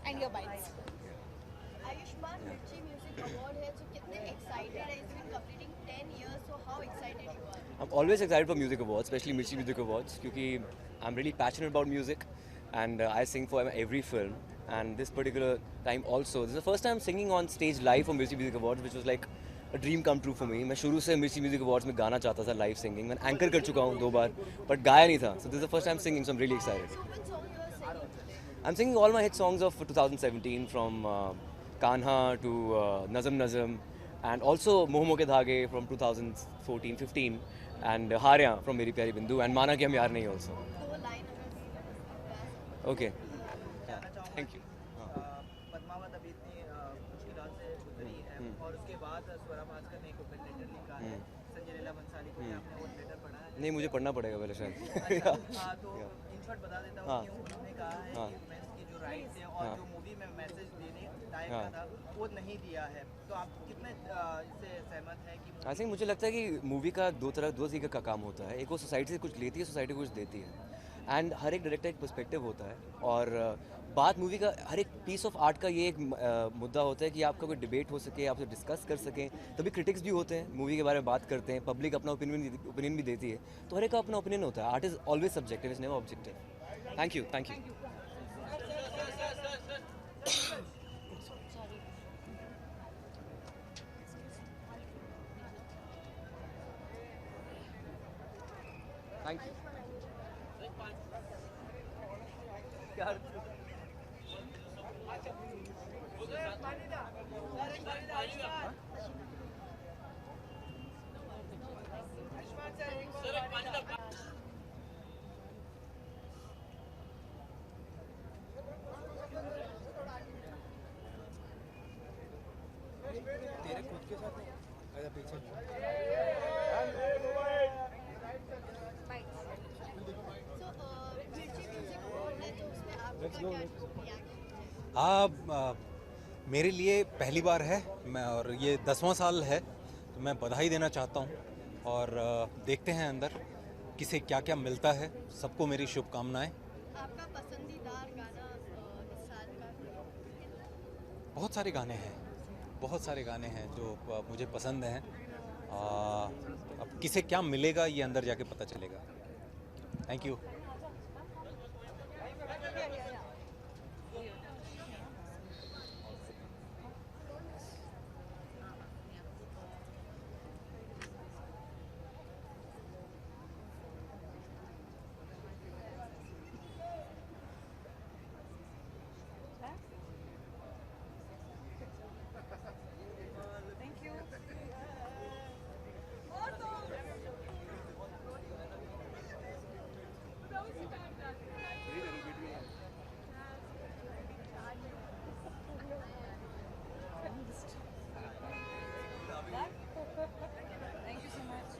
And your bites. Ayushman मिर्ची म्यूजिक अवार्ड है, तो कितने एक्साइटेड है? It's been completing 10 years, so how excited you are? I'm always excited for music awards, especially Mirchi Music Awards, because I'm really passionate about music, and I sing for every film. And this particular time also, this is the first time singing on stage live for Mirchi Music Awards, which was like a dream come true for me. मैं शुरू से Mirchi Music Awards में गाना चाहता था, live singing. मैं anchor कर चुका हूँ 2 बार, but गाया नहीं था. So this is the first time singing, so I'm really excited. So which song you are singing today? I'm singing all my hit songs of 2017, from Kanha to Nazam Nazam, and also Moh Moh Ke Dhage from 2014-15, and Harya from Meri Pyari Bindu, and Mana Ki Hum Yaar Nahi also. Okay. Thank you. Padmaavat अभी इतनी मुश्किलों से गुजरी है और उसके बाद स्वरा भास्कर ने एक ओपन लेटर लिखा है संजय लीला भंसाली को। आपने वो लेटर पढ़ा है? नहीं, मुझे पढ़ना पड़ेगा पहले शायद। हाँ, तो इन शॉर्ट बता देता हूँ कि उन्होंने कहा है कि वुमेन्स की जो राइट्स है और जो मूवी में मैसेज देने लायक था वो नहीं दिया है, तो आप कितने इससे सहमत हैं? कि आई थिंक मुझे लगता है कि मूवी का दो तरीके का काम होता है। एक वो सोसाइटी से कुछ लेती है, सोसाइटी को कुछ देती है, एंड हर एक डायरेक्टर एक पर्सपेक्टिव होता है। और बात मूवी का हर एक पीस ऑफ आर्ट का ये एक मुद्दा होता है कि आपका कोई डिबेट हो सके, आपसे डिस्कस कर सकें। तभी क्रिटिक्स भी होते हैं, मूवी के बारे में बात करते हैं, पब्लिक अपना ओपिनियन भी देती है, तो हर एक का अपना ओपिनियन होता है। Art is always subjective, is never objective. Thank you. Thank you. मेरे लिए पहली बार है मैं, और ये 10वां साल है, तो मैं बधाई देना चाहता हूँ। और देखते हैं अंदर किसे क्या क्या मिलता है। सबको मेरी शुभकामनाएं। आपका पसंदीदा गाना इस साल का? बहुत सारे गाने हैं जो मुझे पसंद हैं। अब किसे क्या मिलेगा ये अंदर जाके पता चलेगा। Thank you. Thank you so much.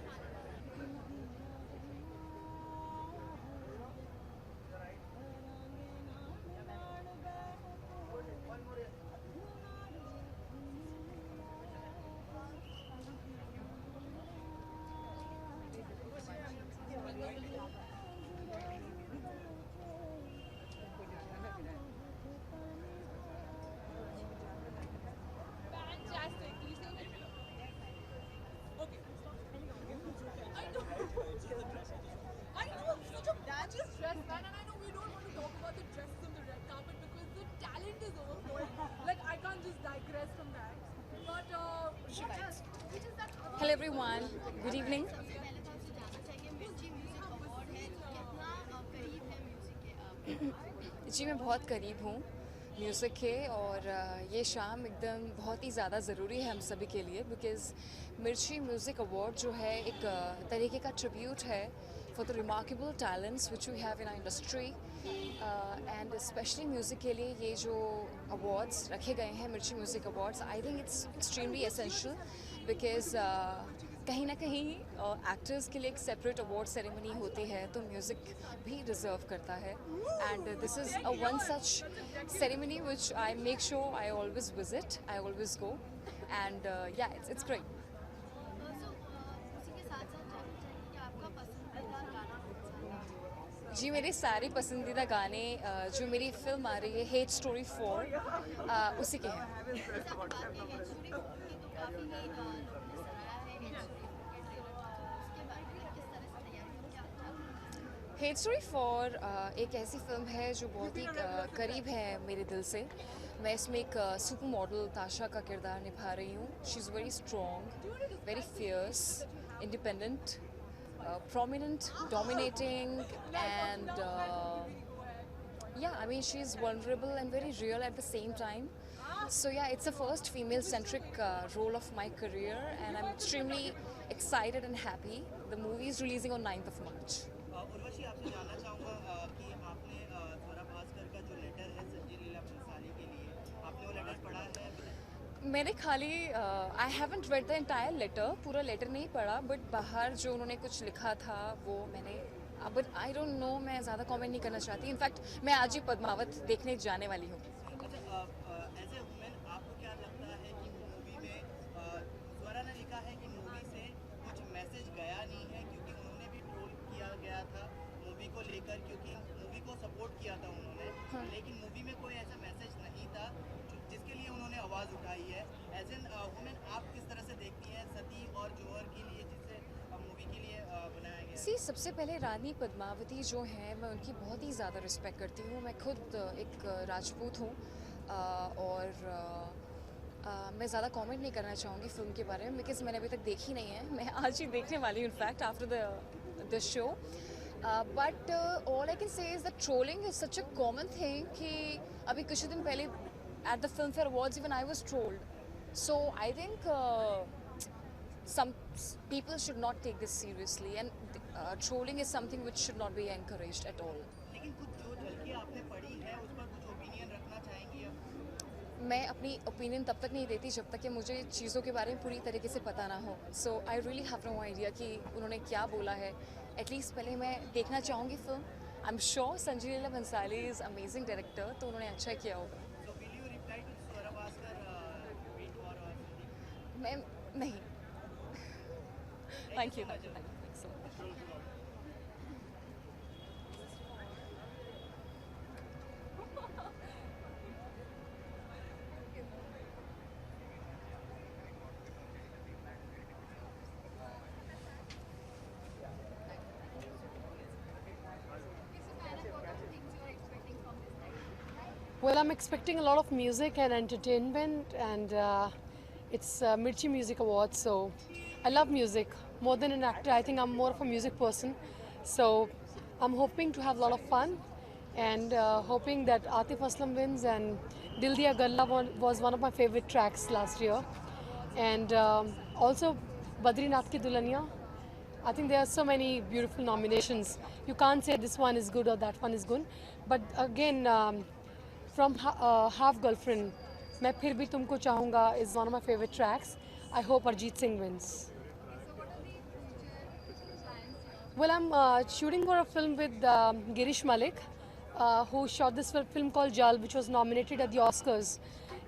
Fantastic. Okay. I know it's such a gorgeous dress, man, and I know we don't want to talk about the dresses on the red carpet because the talent is overflowing. Like I can't just digress from that. But which is that other Hello everyone, good evening. सबसे पहले तो आपसे जानना चाहिए मिर्ची music award है, कितना करीब है म्यूजिक के आप? जी मैं बहुत करीब हूँ म्यूज़िक के, और ये शाम एकदम बहुत ही ज़्यादा ज़रूरी है हम सभी के लिए, बिकॉज़ मिर्ची म्यूज़िक अवार्ड जो है एक तरीके का ट्रिब्यूट है for the remarkable talents which we have in our industry, and specially music के लिए ये जो अवार्ड्स रखे गए हैं, Mirchi music awards, I think it's extremely essential, because कहीं ना कहीं एक्टर्स के लिए एक सेपरेट अवार्ड सेरेमनी होती है, तो म्यूज़िक भी डिज़र्व करता है, and this is a one such ceremony which I make sure I always visit, I always go, and या इट्स ग्रेट। उसी के साथ साथ जानना चाहिए कि आपका पसंदीदा गाना कौन सा है? जी मेरे सारे पसंदीदा गाने जो मेरी फिल्म आ रही है हेट स्टोरी 4 उसी के हैं। जैसे आपने बात की हेट स्टोरी तो काफ़ी ही लोगों ने सराहा है हेट स्टोरी के ट्रेलर को, उसके बारे में किस तरह से तैयारी की क्या आप? हेट स्टोरी 4 एक ऐसी फिल्म है जो बहुत ही करीब है मेरे दिल से। मैं इसमें एक सुपर मॉडल ताशा का किरदार निभा रही हूँ। She is very strong, very fierce, independent, prominent, dominating, and yeah, I mean she's vulnerable and very real at the same time. So yeah, it's the first female-centric role of my career, and I'm extremely excited and happy. The movie is releasing on 9th of March. Urvashi, आपसे जानना चाहूँगा कि आपने स्वरा भास्कर का जो letter है संजय लीला भंसाली के लिए, आपने वो लेटर पढ़ा है? मैंने खाली I haven't read the entire letter, पूरा लेटर नहीं पढ़ा, बट बाहर जो उन्होंने कुछ लिखा था वो मैंने, बट आई डोंट नो, मैं ज़्यादा कमेंट नहीं करना चाहती। इनफैक्ट मैं आज ही पद्मावत देखने जाने वाली हूँ। एज ए वुमेन आपको क्या लगता है कि मूवी में स्वरा ने लिखा है कि मूवी से कुछ मैसेज गया नहीं है, क्योंकि उन्होंने भी ट्रोल किया गया था मूवी को लेकर, क्योंकि मूवी को सपोर्ट किया था उन्होंने, लेकिन मूवी में कोई ऐसा मैसेज नहीं था जिसके लिए उन्होंने आवाज़ उठाई है। एज एन वुमेन आप किस तरह से देखती हैं सती और जौहर के लिए, जिसे मूवी के लिए बनाया गया? सी, सबसे पहले रानी पद्मावती जो हैं, मैं उनकी बहुत ही ज़्यादा रिस्पेक्ट करती हूँ। मैं खुद एक राजपूत हूँ, और मैं ज़्यादा कमेंट नहीं करना चाहूँगी फिल्म के बारे में, बिकॉज मैंने अभी तक देखी नहीं है। मैं आज ही देखने वाली हूँ in fact after the show. But all I can say is that trolling is such a common thing कि अभी कुछ दिन पहले at the Filmfare Awards even I was trolled. So I think some people should not take this seriously, and trolling is something which should not be encouraged at all. लेकिन कुछ जो झलकियाँ आपने पढ़ी है उस पर कुछ ओपिनियन रखना चाहेंगी आप? मैं अपनी ओपिनियन तब तक नहीं देती जब तक कि मुझे चीज़ों के बारे में पूरी तरीके से पता ना हो. So I really have no idea कि उन्होंने क्या बोला है. एटलीस्ट पहले मैं देखना चाहूँगी film. I am sure Sanjay Leela Bhansali is amazing director, तो उन्होंने अच्छा किया होगा. मैं नहीं. Thank you. Well, I'm expecting a lot of music and entertainment, and it's Mirchi Music Awards, so I love music. More than an actor, I think I'm more of a music person. So I'm hoping to have a lot of fun, and hoping that Atif Aslam wins, and Dil Diya Galla was one of my favorite tracks last year. And also Badrinath Ki Dulhania. I think there are so many beautiful nominations. You can't say this one is good or that one is good. But again, from Half Girlfriend, मैं फिर भी तुमको चाहूँगा is one of my favorite tracks. I hope Arjit Singh wins. Well, I'm shooting for a film with Girish Malik, who shot this film called Jal, which was nominated at the Oscars,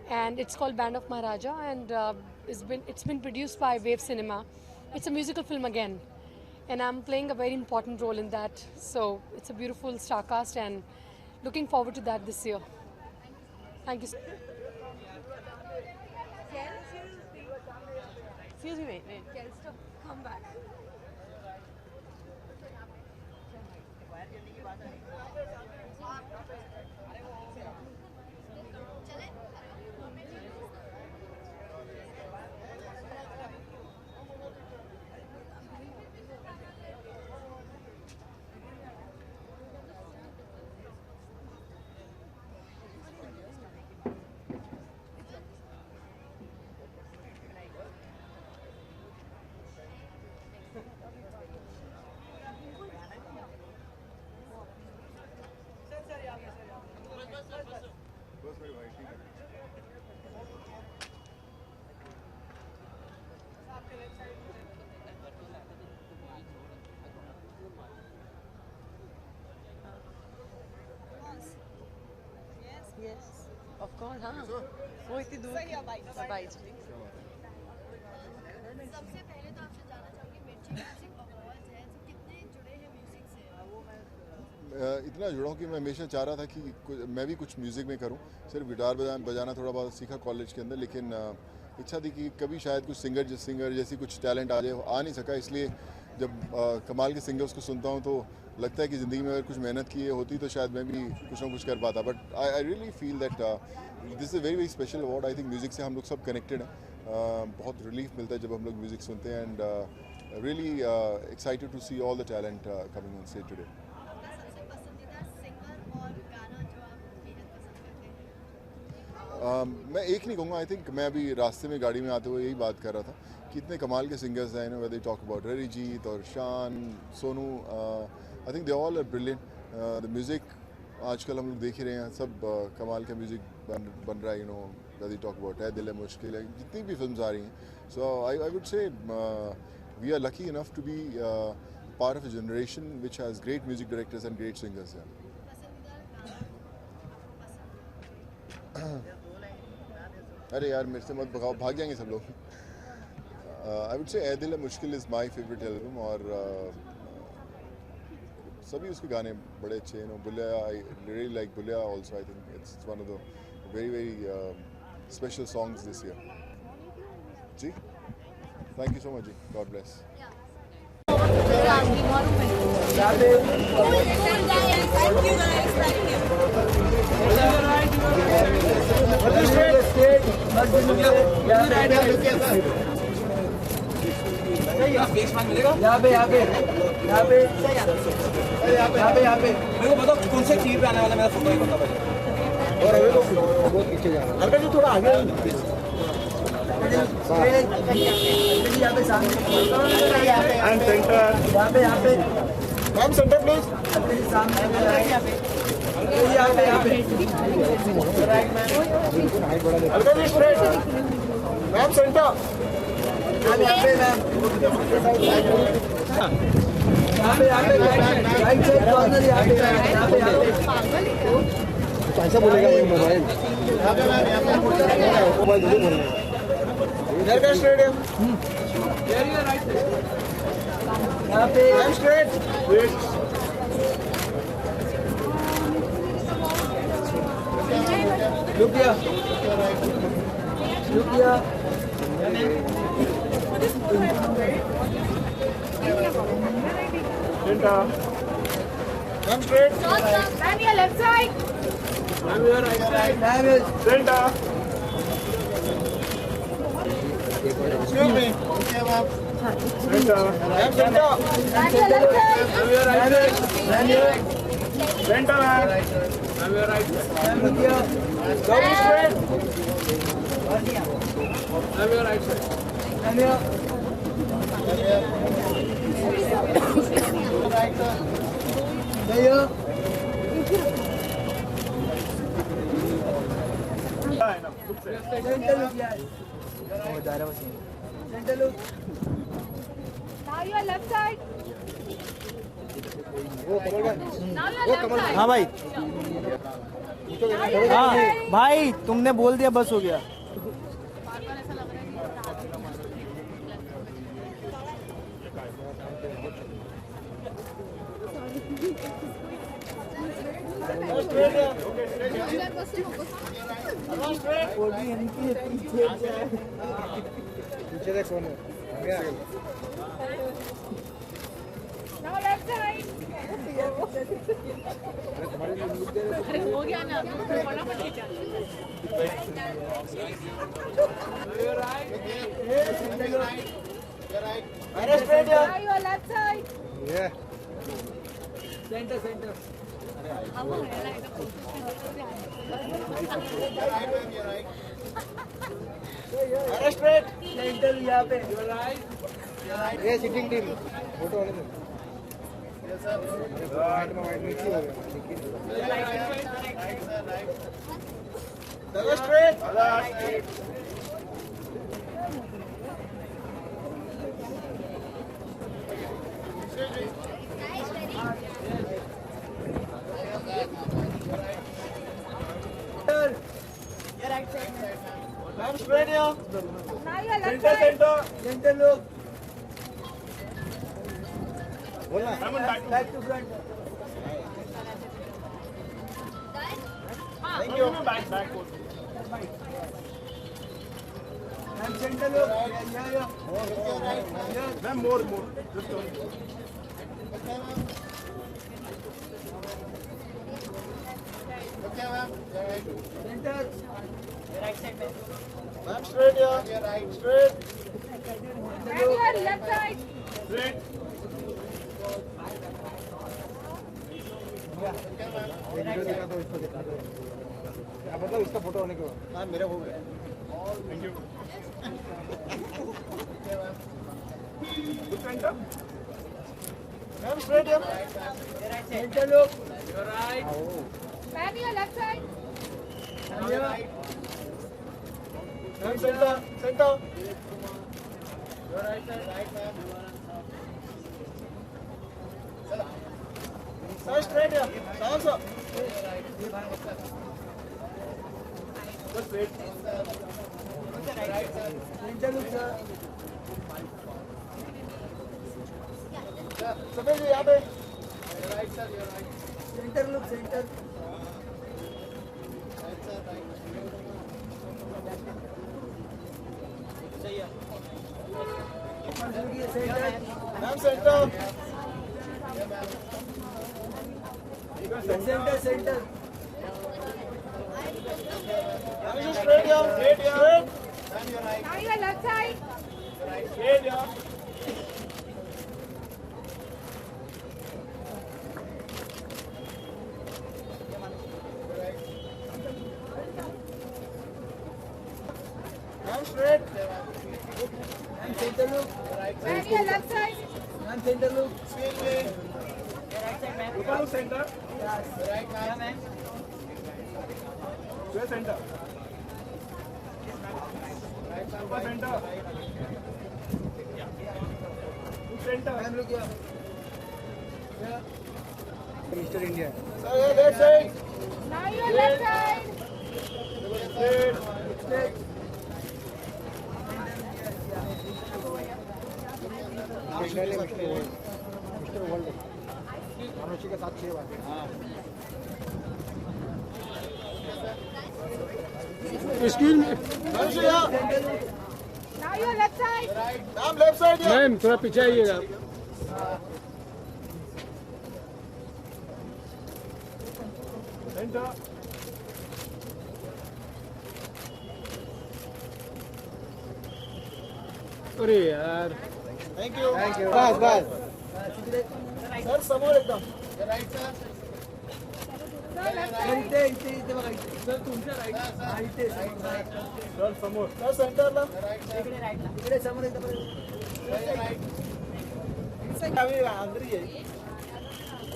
and it's called Band of Maharaja, and it's been produced by Wave Cinema. It's a musical film again, and I'm playing a very important role in that. So it's a beautiful star cast, and looking forward to that this year. Thank you. Excuse me, wait. Come back. Yes, of course, हाँ. वो इतनी दूर. Bike. सबसे पहले तो आपसे जानना चाहूँगी मिर्ची म्यूजिक अवार्ड्स है, तो कितने जुड़े हैं म्यूजिक से? इतना जुड़ा हूँ कि मैं हमेशा चाह रहा था कि मैं भी कुछ म्यूज़िक में करूँ. सिर्फ गिटार बजाना थोड़ा बहुत सीखा कॉलेज के अंदर, लेकिन इच्छा थी कि कभी शायद कुछ सिंगर जैसी कुछ टैलेंट आ जाए. आ नहीं सका, इसलिए जब कमाल के सिंगर्स को सुनता हूँ तो लगता है कि ज़िंदगी में अगर कुछ मेहनत की होती तो शायद मैं भी कुछ ना कुछ कर पाता. But I really feel that this is a very very special award. I think music से हम लोग सब कनेक्टेड हैं. बहुत रिलीफ मिलता है जब हम लोग म्यूज़िक सुनते हैं, and really excited to see all the talent coming on stage today. मैं एक नहीं कहूँगा. आई थिंक मैं अभी रास्ते में गाड़ी में आते हुए यही बात कर रहा था कि इतने कमाल के सिंगर्स हैं. वेदर टॉक अबाउट अरिजीत और Shaan, Sonu, I think they all are brilliant. The music आजकल हम लोग देख ही रहे हैं, सब कमाल का म्यूज़िक बन रहा है. वेदर टॉक अबाउट है दिल है मुश्किल है, जितनी भी फिल्म्स आ रही हैं. So I would say we are lucky enough to be part of a generation which has great music directors and great singers. अरे यार मेरे से मत भगाओ, भाग जाएंगे सब लोग. आई वुड से ए दिल है मुश्किल इज़ माई फेवरेट एल्बम, और सभी उसके गाने बड़े अच्छे हैं. Bulleya, I really like Bulleya also. I think it's one of the very very special songs this year. जी, थैंक यू सो मच जी. God bless. यहाँ पे मेरे को बताओ कौन से सीट पे आने वाला, मेरा फोटो ही पता बचे. और अभी तो बहुत पीछे जाना, हल्का जी थोड़ा आगे. यहाँ पे सामने एंड सेंटर, यहाँ पे मैम सेंटर प्लीज. सामने Alka ji straight ma'am centre ma'am यहाँ पे मैम राइट साइड कॉर्नर यहाँ पे कैसा बोलेगा ये मोबाइल मोबाइल इधर का स्टेडियम यहाँ पे ma'am straight Look here. Look here. Center. Come straight. Man, your left side. Ma'am, your right side. Ma'am, center. Excuse me. Okay, ma'am. Center. Ma'am, center. Man, your left side. Ma'am, your right side. Ma'am, your right. Center, ma'am. Ma'am, your right side. Ma'am, look here. Go straight. Ma'am, your right side. Ma'am, your. Right side. There. Center look, yeah. Center look. Now your left side. Now your left side. हाँ भाई हाँ भाई तुमने बोल दिया बस हो गया पीछे देख कौन है Now left side. अरे हो गया ना फटाफट खींचा Now straight here. Now your left side. Yeah. Center. Now straight. Center यहाँ पे. ये सिटिंग टीम फोटो वाले में. वाइट में नीचे हो गया. Now straight. Ma'am, straight here. Now your left Center, side. center look. बोलना. Back to front. Thank you. Back. Ma'am, center look. Yeah. Ma'am, more. Just one. Okay, ma'am. Center. Right side, ma'am. Ma'am, straight here. Straight. Now your left side. Straight. Video दिखा दो इसको दिखा दो क्या मतलब इसका photo होने के बाद हाँ मेरा हो गया thank you ma'am straight here centre look your right Man, your left side. Ma'am centre your right ma'am Sir, straight here. Down, sir. Just wait. Right, sir. Center look, sir. Sabir ji, यहाँ पे. Right, sir. You're right. Center look, center. Right, sir. Right. सही है. Ma'am, center. Center. Straight here. Now your left side. Straight here. Ma'am, straight. Ma'am, center look. Man, your left side. Ma'am, center look. Excuse me. Look center. Right, yeah, man. Where center? Super center. Center. Look here. Mr. India. Sir, left side. Now your left side. Straight. Straight. Mister world Anushka के साथ 6 बार excuse me Now your left side. Ma'am left side ma'am थोड़ा पीछे आइएगा centre अरे यार thank you बस बस सर समोर एकदम राइट सर इथे इथे इथे बघा सर तुमच्या राईट हा इथे सर समोर सर सेंटरला इकडे राईटला इकडे समोर एकदम राईट आम्ही अंदर ये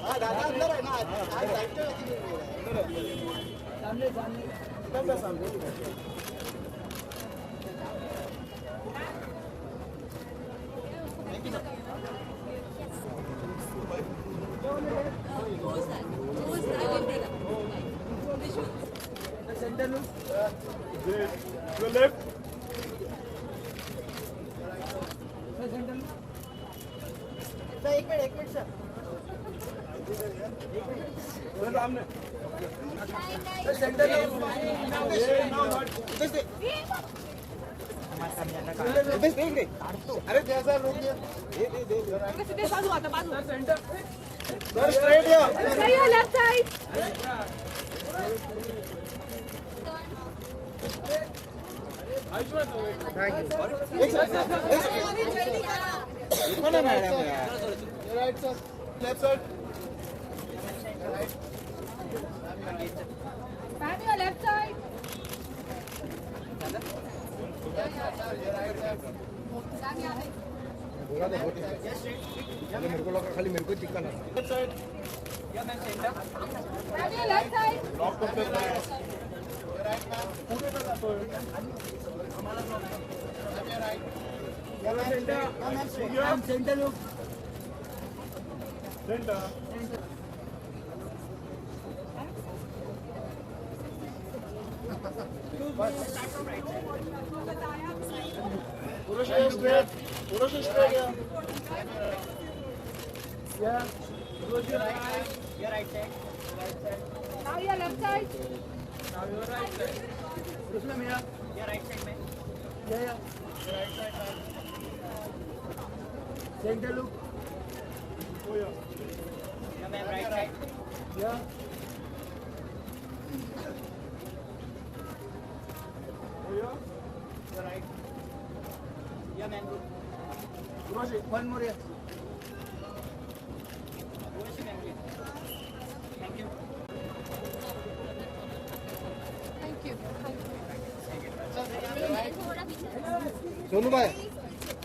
हां दादा अंदर आहे ना आज राईट सामने सामने एकदम सामने Center look. Your left. Center look. Sir, एक मिनट sir. सर सामने. Sir, center look. Now what? This way. This way. अरे जैसा लोग ये दे. सीधे बाजू आता बाजू. Sir, center. Sir, straight here. Now your left side. कौन है मैडम यार right sir left side Now your left side. मेरे को लगा खाली मेरे को चिकन है left side Now your left side. Lock करते हैं सेंटर लोग सेंटर पुरुष स्ट्रेट या पुरुष right side Now your left side. उसमें मेरा या राइट साइड में या राइट साइड सेंटर लुक ओ या मैम राइट साइड या ओ या राइट या मैम रोशी वन मोर या रोशी मैम थैंक यू सोनू भाई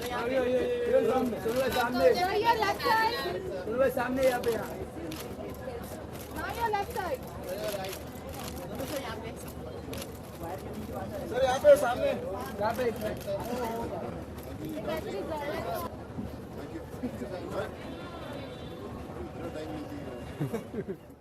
सोनू भाई सामने सोनू भाई सामने यहाँ पे Now your left side. Sir यहाँ पे सामने यहाँ पे Thank you.